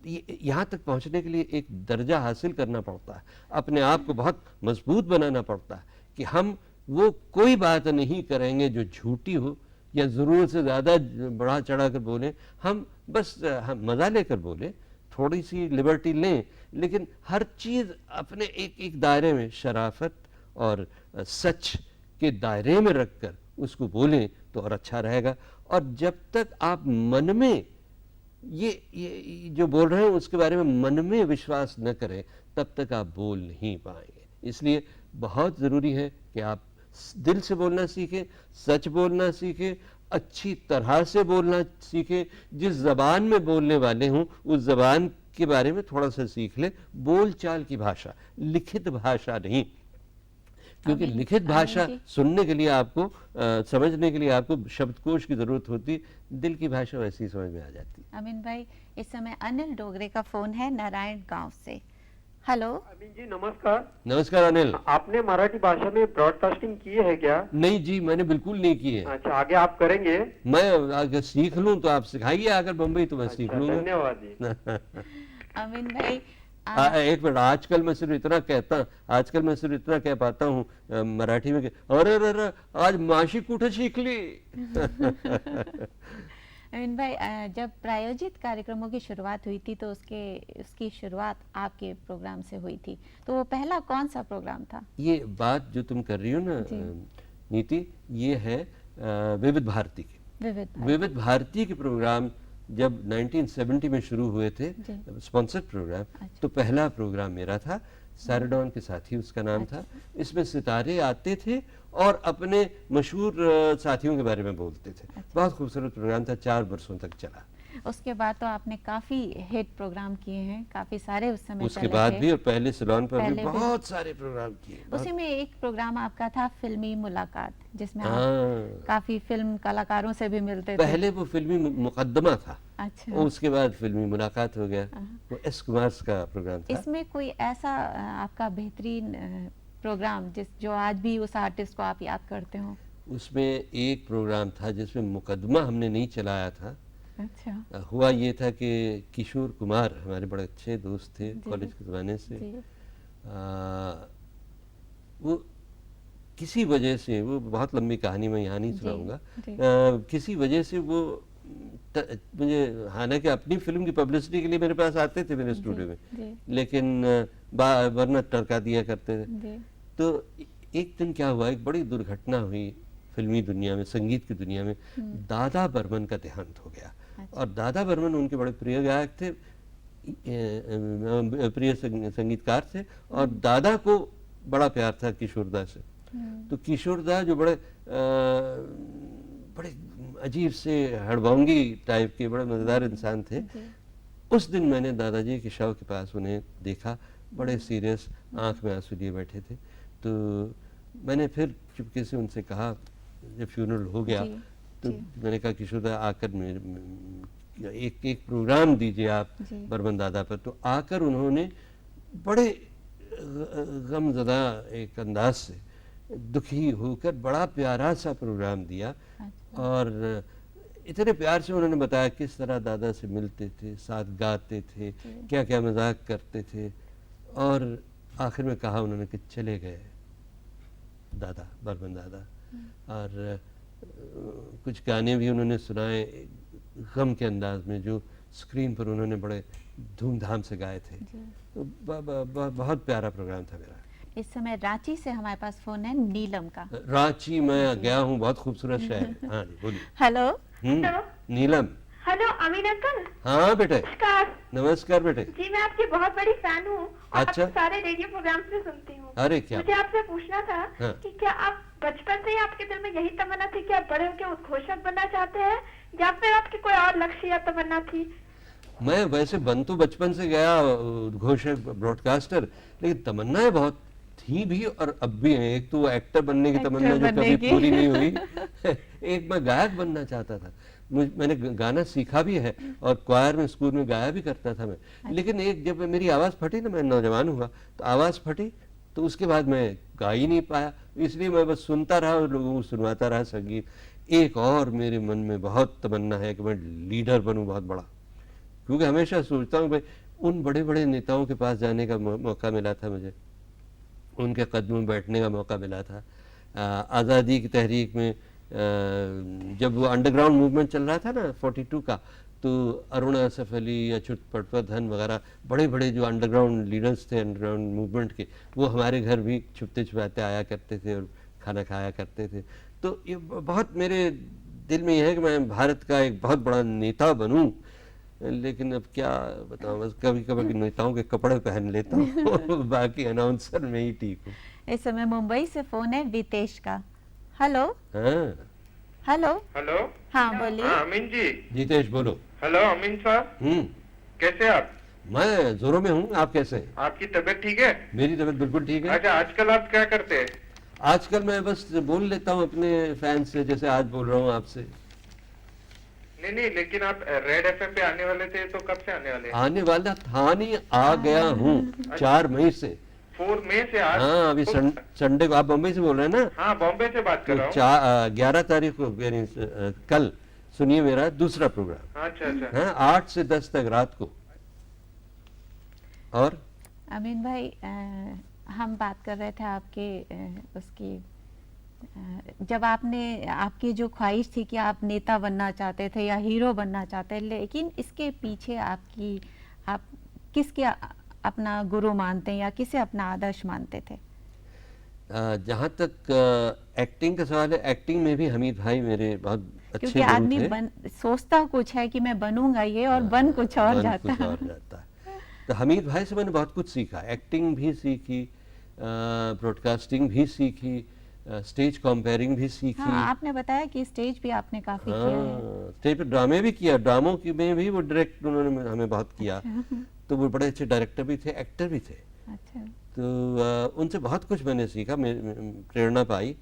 यहाँ तक पहुँचने के लिए एक दर्जा हासिल करना पड़ता है, अपने आप को बहुत मजबूत बनाना पड़ता है कि हम वो कोई बात नहीं करेंगे जो झूठी हो या ज़रूरत से ज़्यादा बढ़ा चढ़ा कर बोलें। हम बस हम मज़ा लेकर बोलें, थोड़ी सी लिबर्टी लें, लेकिन हर चीज़ अपने एक दायरे में, शराफत और सच के दायरे में रखकर उसको बोलें तो और अच्छा रहेगा। और जब तक आप मन में ये जो बोल रहे हैं उसके बारे में मन में विश्वास न करें, तब तक आप बोल नहीं पाएंगे। इसलिए बहुत ज़रूरी है कि आप दिल से बोलना सीखें, सच बोलना सीखें, अच्छी तरह से बोलना सीखें। जिस ज़बान में बोलने वाले हों उस ज़बान के बारे में थोड़ा सा सीख लें, बोल चाल की भाषा, लिखित भाषा नहीं, क्योंकि लिखित भाषा सुनने के लिए आपको समझने के लिए आपको शब्दकोश की जरूरत होती, दिल की भाषा वैसी समझ में आ जाती। अमीन भाई, इस समय अनिल डोगरे का फोन है नारायण गांव से। हेलो अमीन जी नमस्कार। नमस्कार अनिल। आपने मराठी भाषा में ब्रॉडकास्टिंग की है क्या? नहीं जी, मैंने बिल्कुल नहीं की है। अच्छा, आगे आप करेंगे? मैं अगर सीख लूं तो आप सिखाइए आकर बम्बई, तो मैं सीख लूंगा। धन्यवाद जी। अमीन भाई एक मिनट, आजकल मैं सिर्फ इतना कह पाता हूँ मराठी में कि अरे अरे आज माशी कुठे सीखली। अमीन भाई, जब प्रायोजित कार्यक्रमों की शुरुआत हुई थी तो उसकी शुरुआत आपके प्रोग्राम से हुई थी, तो वो पहला कौन सा प्रोग्राम था? ये बात जो तुम कर रही हो ना नीति, ये है विविध भारती की। विविध भारती के प्रोग्राम जब 1970 में शुरू हुए थे, स्पॉन्सर्ड प्रोग्राम, तो पहला प्रोग्राम मेरा था, सैरडॉन के साथी उसका नाम था। इसमें सितारे आते थे और अपने मशहूर साथियों के बारे में बोलते थे। बहुत खूबसूरत प्रोग्राम था, 4 वर्षों तक चला। उसके बाद तो आपने काफी हिट प्रोग्राम किए हैं, काफी सारे उस समय उसके बाद भी, और पहले सिलोन पर भी बहुत सारे प्रोग्राम किए। उसी में एक प्रोग्राम आपका था फिल्मी मुलाकात, जिसमें आप काफी फिल्म कलाकारों से भी मिलते थे। पहले वो फिल्मी मुकदमा था, अच्छा, उसके बाद फिल्मी मुलाकात हो गया, वो एस कुमार का प्रोग्राम था। इसमें कोई ऐसा आपका बेहतरीन प्रोग्राम जो आज भी उस आर्टिस्ट को आप याद करते हो? उसमें एक प्रोग्राम था जिसमें मुकदमा हमने नहीं चलाया था। अच्छा। हुआ ये था कि किशोर कुमार हमारे बड़े अच्छे दोस्त थे कॉलेज के ज़माने से। वो किसी वजह से, वो बहुत लंबी कहानी मैं यहाँ नहीं सुनाऊंगा, किसी वजह से वो मुझे, हालांकि अपनी फिल्म की पब्लिसिटी के लिए मेरे पास आते थे मेरे स्टूडियो में, लेकिन वरना टरका दिया करते थे। तो एक दिन क्या हुआ, एक बड़ी दुर्घटना हुई फिल्मी दुनिया में, संगीत की दुनिया में। दादा बर्मन का देहांत हो गया। और दादा बर्मन उनके बड़े प्रिय गायक थे, प्रिय संगीतकार थे, और दादा को बड़ा प्यार था किशोरदा से। तो किशोरदा जो बड़े अजीब से हड़बौंगी टाइप के बड़े मज़ेदार इंसान थे। उस दिन मैंने दादाजी के शव के पास उन्हें देखा, बड़े सीरियस, आंख में आंसू लिए बैठे थे। तो मैंने फिर चुपके से उनसे कहा, जब फ्यूनरल हो गया तो मैंने कहा किशोरदा आकर एक प्रोग्राम दीजिए आप बर्मन दादा पर। तो आकर उन्होंने बड़े गमज़दा एक अंदाज से, दुखी होकर बड़ा प्यारा सा प्रोग्राम दिया। और इतने प्यार से उन्होंने बताया किस तरह दादा से मिलते थे, साथ गाते थे, क्या क्या मजाक करते थे। और आखिर में कहा उन्होंने कि चले गए दादा, बर्मन दादा। और कुछ गाने भी उन्होंने सुनाए गम के अंदाज में, जो स्क्रीन पर उन्होंने बड़े धूमधाम से गाए थे। तो बहुत प्यारा प्रोग्राम था मेरा। इस समय रांची से हमारे पास फोन है नीलम का। रांची मैं गया हूँ, बहुत खूबसूरत शहर है। हाँ जी बोलिए। हेलो। नीलम। हेलो अमीन अंकल। हाँ बेटे। नमस्कार। नमस्कार बेटे। जी मैं आपकी बहुत बड़ी फैन हूँ। अच्छा। आपके सारे रेडियो प्रोग्राम्स में सुनती हूँ। अरे क्या। मुझे आपसे पूछना था कि क्या आप बचपन से ही आपके दिल में यही तमन्ना थी कि आप बड़े होकर उद्घोषक बनना चाहते हैं, या फिर आपकी कोई और लक्ष्य या तमन्ना थी? मैं वैसे बन तो बचपन से गया उद्घोषक, ब्रॉडकास्टर, लेकिन तमन्नाएं बहुत थी भी और अब भी हैं। एक तो एक्टर बनने की तमन्ना जो कभी पूरी नहीं हुई। एक मैं गायक बनना चाहता था। मैंने गाना सीखा भी है और क्वायर में स्कूल में गाया भी करता था मैं। लेकिन एक जब मेरी आवाज़ फटी ना, मैं नौजवान हुआ तो आवाज़ फटी, तो उसके बाद मैं गा ही नहीं पाया। इसलिए मैं बस सुनता रहा और लोगों को सुनवाता रहा संगीत। एक और मेरे मन में बहुत तमन्ना है कि मैं लीडर बनूं बहुत बड़ा, क्योंकि हमेशा सोचता हूँ भाई उन बड़े बड़े नेताओं के पास जाने का मौका मिला था मुझे, उनके कदमों में बैठने का मौका मिला था। आज़ादी की तहरीक में जब वो अंडरग्राउंड मूवमेंट चल रहा था ना 42 का, तो अरुण असफ अली, अच्युत पटवर्धन वगैरह बड़े बड़े जो अंडरग्राउंड लीडर्स थे अंडरग्राउंड मूवमेंट के, वो हमारे घर भी छुपते छुपाते आया करते थे और खाना खाया करते थे। तो ये बहुत मेरे दिल में यह है कि मैं भारत का एक बहुत बड़ा नेता बनूं। लेकिन अब क्या बताऊं, बस कभी कभी नेताओं के कपड़े पहन लेता हूँ। बाकी अनाउंसर में ही ठीक हूँ। इस समय मुंबई से फोन है वितेश का। हेलो। हाँ। हेलो। हाँ बोलिए। अमीन जी। जितेश बोलो। हेलो अमीन साहब। कैसे आप? मैं जोरों में हूँ, आप कैसे हैं? आपकी तबीयत ठीक है? मेरी तबीयत बिल्कुल ठीक है। अच्छा, आजकल आप क्या करते हैं? आजकल मैं बस बोल लेता हूँ अपने फैन से, जैसे आज बोल रहा हूँ आपसे। नहीं, लेकिन आप रेड एफएम पे आने वाले थे, तो कब से आने वाले? आने वाला था नहीं, आ गया हूँ 4 मई से। 4 मई से आज? हाँ, अभी संडे को। आप बॉम्बे से बोल रहे हैं ना? हाँ, बॉम्बे से बात कर रहा हूँ। 11 तारीख को यानी कल सुनिए मेरा दूसरा प्रोग्राम। अच्छा। हाँ, 8 से 10 तक रात को। और अमीन भाई, हम बात कर रहे थे आपके उसकी, जब आपकी जो ख्वाहिश थी कि आप नेता बनना चाहते थे या हीरो बनना चाहते, लेकिन इसके पीछे आप किसके अपना गुरु मानते हैं या किसे अपना आदर्श मानते थे? जहाँ तक एक्टिंग का सवाल है, एक्टिंग में भी हमीद भाई मेरे बहुत अच्छे क्योंकि आदमी सोचता कुछ है कि मैं बनूंगा ये, और बन कुछ और जाता है। तो हमीद भाई से मैंने बहुत कुछ सीखा। एक्टिंग भी सीखी, ब्रॉडकास्टिंग भी सीखी, स्टेज कंपेयरिंग भी सीखी। हाँ, आपने बताया कि स्टेज भी आपने काफी किया है। स्टेज पे ड्रामे भी किया, ड्रामों की में भी वो डायरेक्ट उन्होंने हमें बहुत किया। तो वो बड़े अच्छे डायरेक्टर भी थे, एक्टर भी थे। अच्छा। तो उनसे बहुत कुछ मैंने सीखा, प्रेरणा पाई।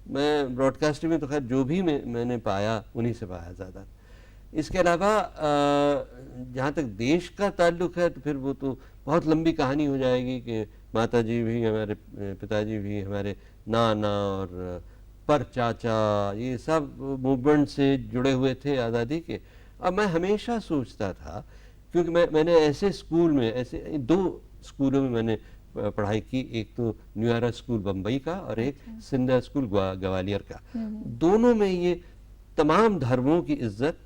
मैं ब्रॉडकास्टिंग में तो खैर जो भी मैंने पाया उन्हीं से पाया ज़्यादा। इसके अलावा जहाँ तक देश का ताल्लुक है तो फिर वो तो बहुत लंबी कहानी हो जाएगी कि माताजी भी, हमारे पिताजी भी, हमारे नाना और पर चाचा, ये सब मूवमेंट से जुड़े हुए थे आज़ादी के। अब मैं हमेशा सोचता था, क्योंकि मैंने ऐसे स्कूल में, ऐसे 2 स्कूलों में मैंने पढ़ाई की, एक तो न्यूयारा स्कूल बम्बई का और एक सिंधिया स्कूल ग्वालियर का। दोनों में ये तमाम धर्मों की इज्जत,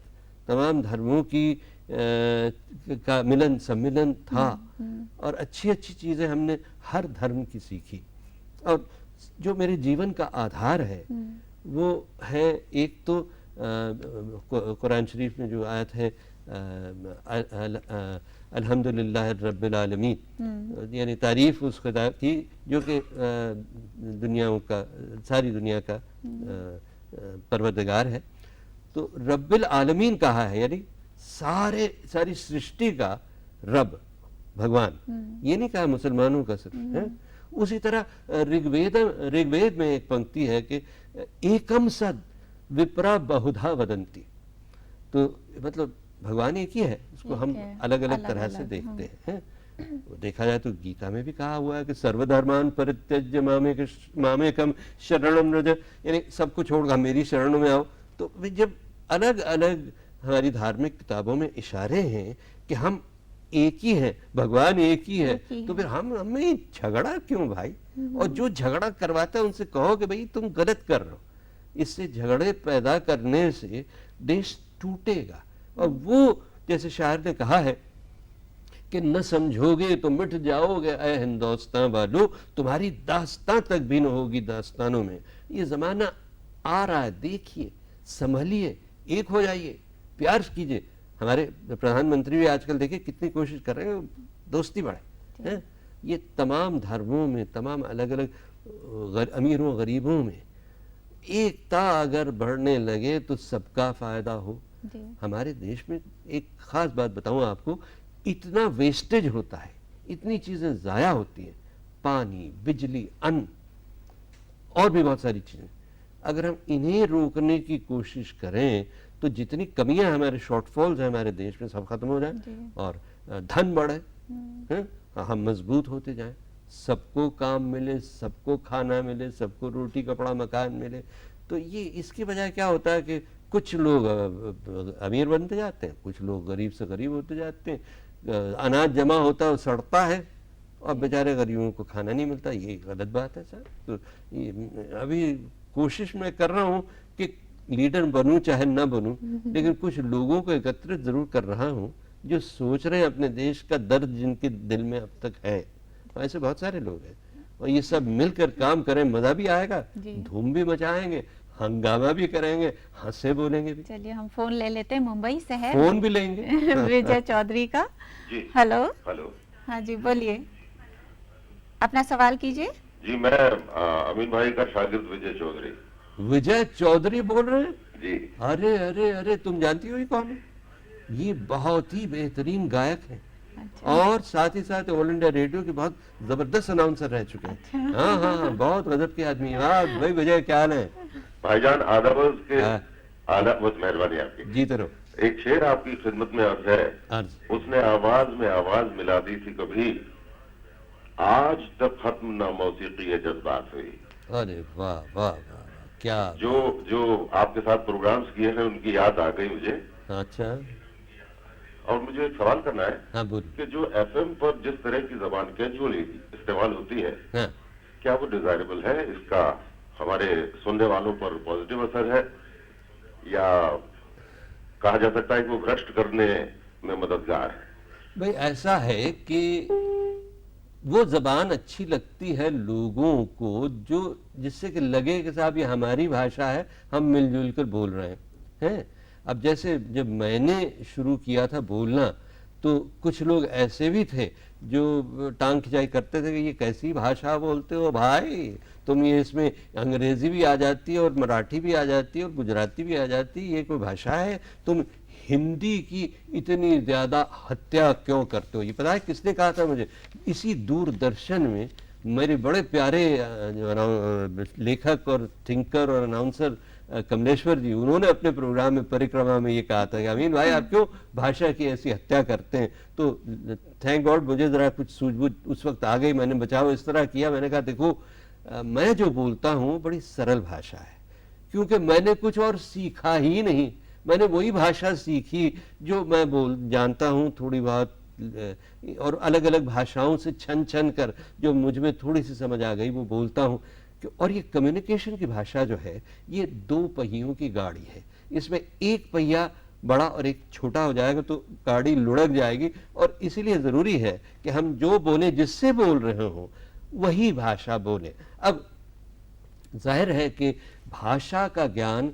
तमाम धर्मों की का मिलन सम्मिलन था, और अच्छी अच्छी चीज़ें हमने हर धर्म की सीखी। और जो मेरे जीवन का आधार है वो है, एक तो कुरान शरीफ में जो आयत है अल्हम्दुलिल्लाह रब्बिल आलमीन, यानी तारीफ उस खुदा की जो कि सारी दुनिया का परवरदिगार है। तो रब्बिल आलमीन कहा है, यानी सारी सृष्टि का रब भगवान, ये नहीं कहा मुसलमानों का सिर्फ है। उसी तरह ऋग्वेद में एक पंक्ति है कि एकम सद विप्रा बहुधा वदंती, तो मतलब भगवान एक ही है, उसको हम अलग अलग तरह से देखते हैं। देखा जाए तो गीता में भी कहा हुआ है कि सर्वधर्मान परित्यज्य मामेकम शरणम व्रज, यानी सबको छोड़कर मेरी शरण में आओ। तो जब अलग अलग हमारी धार्मिक किताबों में इशारे हैं कि हम एक ही हैं, भगवान एक ही है, तो फिर हमें झगड़ा क्यों भाई? और जो झगड़ा करवाता है उनसे कहो कि भाई तुम गलत कर रहे हो। इससे झगड़े पैदा करने से देश टूटेगा। और वो जैसे शायर ने कहा है कि न समझोगे तो मिट जाओगे ऐ हिंदुस्तान वालों, तुम्हारी दास्तां तक भी न होगी दास्तानों में। ये जमाना आ रहा है, देखिए, संभलिए, एक हो जाइए, प्यार कीजिए। हमारे प्रधानमंत्री भी आजकल देखिए कितनी कोशिश कर रहे हैं दोस्ती बढ़ाए हैं। ये तमाम धर्मों में, तमाम अलग अलग अमीरों गरीबों में एकता अगर बढ़ने लगे तो सबका फायदा हो। हमारे देश में एक खास बात बताऊं आपको, इतना वेस्टेज होता है, इतनी चीजें जाया होती हैं, पानी, बिजली, अन्न और भी बहुत सारी चीजें। अगर हम इन्हें रोकने की कोशिश करें तो जितनी कमियां हमारे शॉर्टफॉल्स हैं हमारे देश में सब खत्म हो जाए और धन बढ़े, हम मजबूत होते जाएं, सबको काम मिले, सबको खाना मिले, सबको रोटी कपड़ा मकान मिले। तो ये इसकी बजाय क्या होता है कि कुछ लोग अमीर बनते जाते हैं, कुछ लोग गरीब से गरीब होते जाते हैं, अनाज जमा होता है, सड़ता है और बेचारे गरीबों को खाना नहीं मिलता। ये गलत बात है सर। तो अभी कोशिश मैं कर रहा हूँ कि लीडर बनूं चाहे ना बनूं, लेकिन कुछ लोगों को एकत्रित जरूर कर रहा हूँ जो सोच रहे हैं अपने देश का दर्द जिनके दिल में अब तक है। ऐसे बहुत सारे लोग हैं और ये सब मिलकर काम करें, मजा भी आएगा, धूम भी मचाएंगे, हंगामा भी करेंगे, हंसे बोलेंगे भी। चलिए हम फोन ले लेते हैं, मुंबई से है फोन भी लेंगे विजय चौधरी का। जी हेलो। हेलो। हाँ जी, बोलिए, अपना सवाल कीजिए। जी मैं अमीन भाई का शागिर्द विजय चौधरी। विजय चौधरी बोल रहे हैं जी। अरे अरे अरे, तुम जानती हो ये कौन है? ये बहुत ही बेहतरीन गायक है। अच्छा। और साथ ही साथ ऑल इंडिया रेडियो के बहुत जबरदस्त अनाउंसर रह चुके हैं। अच्छा। हाँ हाँ, बहुत गजब के आदमी है। हाँ भाई विजय, क्या हाल है? भाईजान आदाब, उसके आदाब, बहुत मेहरबानी आपकी। जीते रहो। एक शेर आपकी खिदमत में अर्ज है, उसने आवाज में आवाज मिला दी थी कभी, आज तक खत्म ना मौसीकी है जज्बात हुई। अरे वाह वाह वाह, क्या जो आपके साथ प्रोग्राम्स किए हैं उनकी याद आ गई मुझे। अच्छा। और मुझे एक सवाल करना है। हाँ, कि जो एफएम पर जिस तरह की जबान कैजुअली इस्तेमाल होती है, हाँ। क्या वो डिजायरेबल है? इसका हमारे सुनने वालों पर पॉजिटिव असर है या कहा जा सकता है कि वो भ्रष्ट करने में मददगार है? भाई ऐसा है कि वो जबान अच्छी लगती है लोगों को जो जिससे कि लगे कि साहब ये हमारी भाषा है, हम मिलजुल कर बोल रहे हैं। अब जैसे जब मैंने शुरू किया था बोलना तो कुछ लोग ऐसे भी थे जो टांग खिंचाई करते थे कि ये कैसी भाषा बोलते हो भाई, तुम ये इसमें अंग्रेजी भी आ जाती है और मराठी भी आ जाती है और गुजराती भी आ जाती है, ये कोई भाषा है? तुम हिंदी की इतनी ज्यादा हत्या क्यों करते हो? ये पता है किसने कहा था मुझे? इसी दूरदर्शन में मेरे बड़े प्यारे लेखक और थिंकर और अनाउंसर कमलेश्वर जी, उन्होंने अपने प्रोग्राम में परिक्रमा में ये कहा था कि अमीन भाई आप क्यों भाषा की ऐसी हत्या करते हैं? तो थैंक गॉड मुझे जरा कुछ सूझबूझ उस वक्त आ गई, मैंने बचाव इस तरह किया। मैंने कहा देखो मैं जो बोलता हूँ बड़ी सरल भाषा है, क्योंकि मैंने कुछ और सीखा ही नहीं, मैंने वही भाषा सीखी जो मैं जानता हूँ थोड़ी बहुत, और अलग अलग भाषाओं से छन छन कर जो मुझ में थोड़ी सी समझ आ गई वो बोलता हूँ। और ये कम्युनिकेशन की भाषा जो है ये दो पहियों की गाड़ी है, इसमें एक पहिया बड़ा और एक छोटा हो जाएगा तो गाड़ी लुढ़क जाएगी। और इसीलिए जरूरी है कि हम जो बोले, जिससे बोल रहे हो वही भाषा बोले। अब जाहिर है कि भाषा का ज्ञान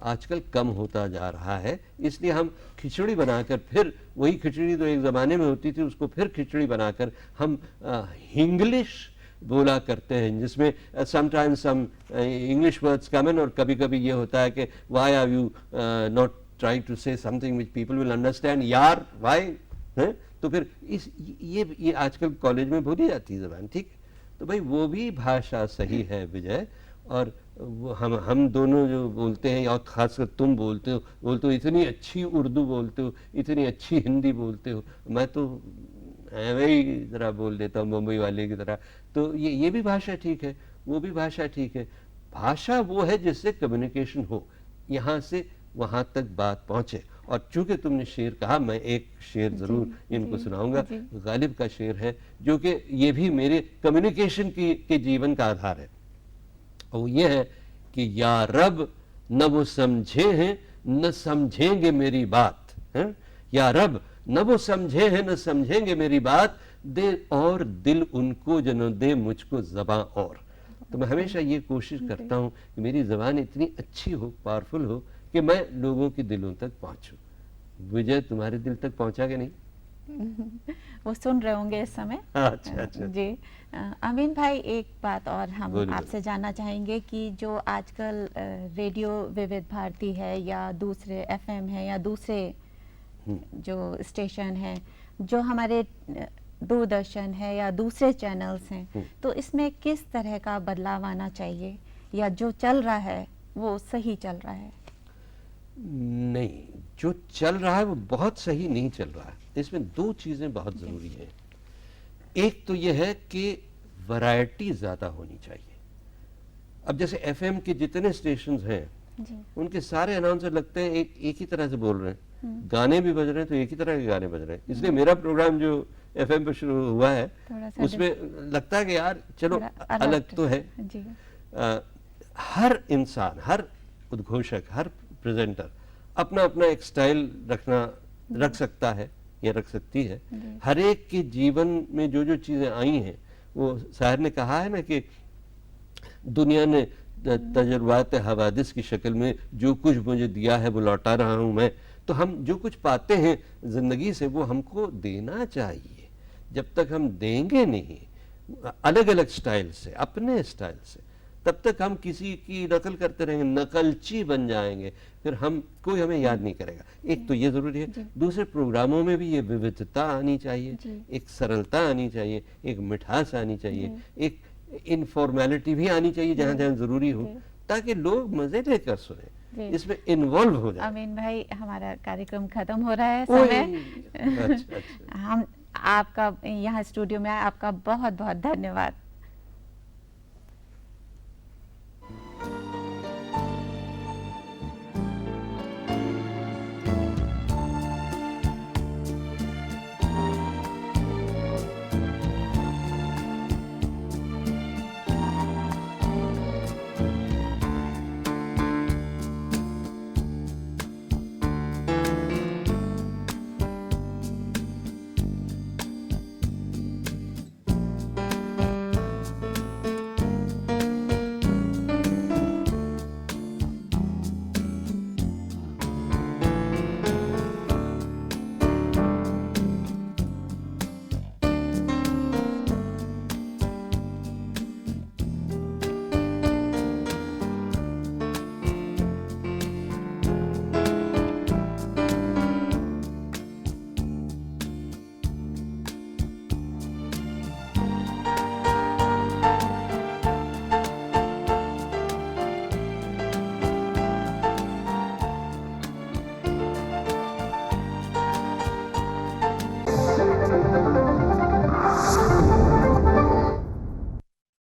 आजकल कम होता जा रहा है, इसलिए हम खिचड़ी बनाकर, फिर वही खिचड़ी तो एक ज़माने में होती थी उसको फिर खिचड़ी बनाकर हम हिंग्लिश बोला करते हैं, जिसमें sometimes some English words come in, और कभी कभी ये होता है कि why are you not trying to say something which people will understand, यार व्हाई है। तो फिर ये आजकल कॉलेज में बोली जाती है जबान, ठीक है। तो भाई वो भी भाषा सही है विजय, और वो हम दोनों जो बोलते हैं, और खासकर तुम बोलते हो इतनी अच्छी उर्दू बोलते हो, इतनी अच्छी हिंदी बोलते हो, मैं तो वही जरा बोल देता हूँ मुंबई वाले की तरह। तो ये भी भाषा ठीक है, वो भी भाषा ठीक है। भाषा वो है जिससे कम्युनिकेशन हो, यहाँ से वहां तक बात पहुंचे। और चूंकि तुमने शेर कहा, मैं एक शेर जरूर इनको सुनाऊंगा। गालिब का शेर है, जो कि ये भी मेरे कम्युनिकेशन के जीवन का आधार है। और ये है कि या रब न वो समझे हैं न समझेंगे मेरी बात है, या रब न वो समझे हैं न समझेंगे मेरी बात, दे और दिल उनको जनो दे मुझको ज़बां और। तो मैं हमेशा ये कोशिश करता हूँ कि मेरी ज़बान इतनी अच्छी हो, पावरफुल हो, कि मैं लोगों के दिलों तक पहुँचूँ। विजय, तुम्हारे दिल तक पहुँचा कि नहीं? वो सुन रहे होंगे इस समय। अच्छा। जी अमीन भाई, एक बात और हम आपसे जानना चाहेंगे कि जो आजकल रेडियो विविध भारती है या दूसरे एफएम है या दूसरे जो स्टेशन है, जो हमारे दूरदर्शन है या दूसरे चैनल्स हैं, तो इसमें किस तरह का बदलाव आना चाहिए, या जो चल रहा है वो सही चल रहा है? नहीं, जो चल रहा है वो बहुत सही नहीं चल रहा है। इसमें दो चीजें बहुत जरूरी हैं। एक तो यह है कि वैरायटी ज्यादा होनी चाहिए। अब जैसे एफएम के जितने स्टेशंस हैं, उनके सारे अनाउंसर लगते हैं एक ही तरह से बोल रहे हैं, गाने भी बज रहे हैं तो एक ही तरह के गाने बज रहे हैं। इसलिए मेरा प्रोग्राम जो एफएम पे शुरू हुआ है, उसमें लगता है कि यार चलो अलग तो है। हर इंसान, हर उद्घोषक, हर प्रेजेंटर अपना अपना एक स्टाइल रख सकता है या रख सकती है। हर एक के जीवन में जो जो चीजें आई हैं, वो शायर ने कहा है ना कि दुनिया ने तजुर्बात हवादिस की शक्ल में जो कुछ मुझे दिया है वो लौटा रहा हूं मैं। तो हम जो कुछ पाते हैं जिंदगी से, वो हमको देना चाहिए। जब तक हम देंगे नहीं अलग अलग स्टाइल से, अपने स्टाइल से, तब तक हम किसी की नकल करते रहेंगे, नकलची बन जाएंगे, फिर कोई हमें याद नहीं करेगा। एक तो ये जरूरी है। दूसरे प्रोग्रामों में भी ये विविधता आनी चाहिए, एक सरलता आनी चाहिए, एक मिठास आनी चाहिए, एक इनफॉर्मेलिटी भी आनी चाहिए जहां जहां जरूरी हो, ताकि लोग मजे लेकर सुने, इसमें इन्वॉल्व हो जाए। अमीन भाई, हमारा कार्यक्रम खत्म हो रहा है समय। अच्छा। हम आपका यहाँ स्टूडियो में आए, आपका बहुत बहुत धन्यवाद।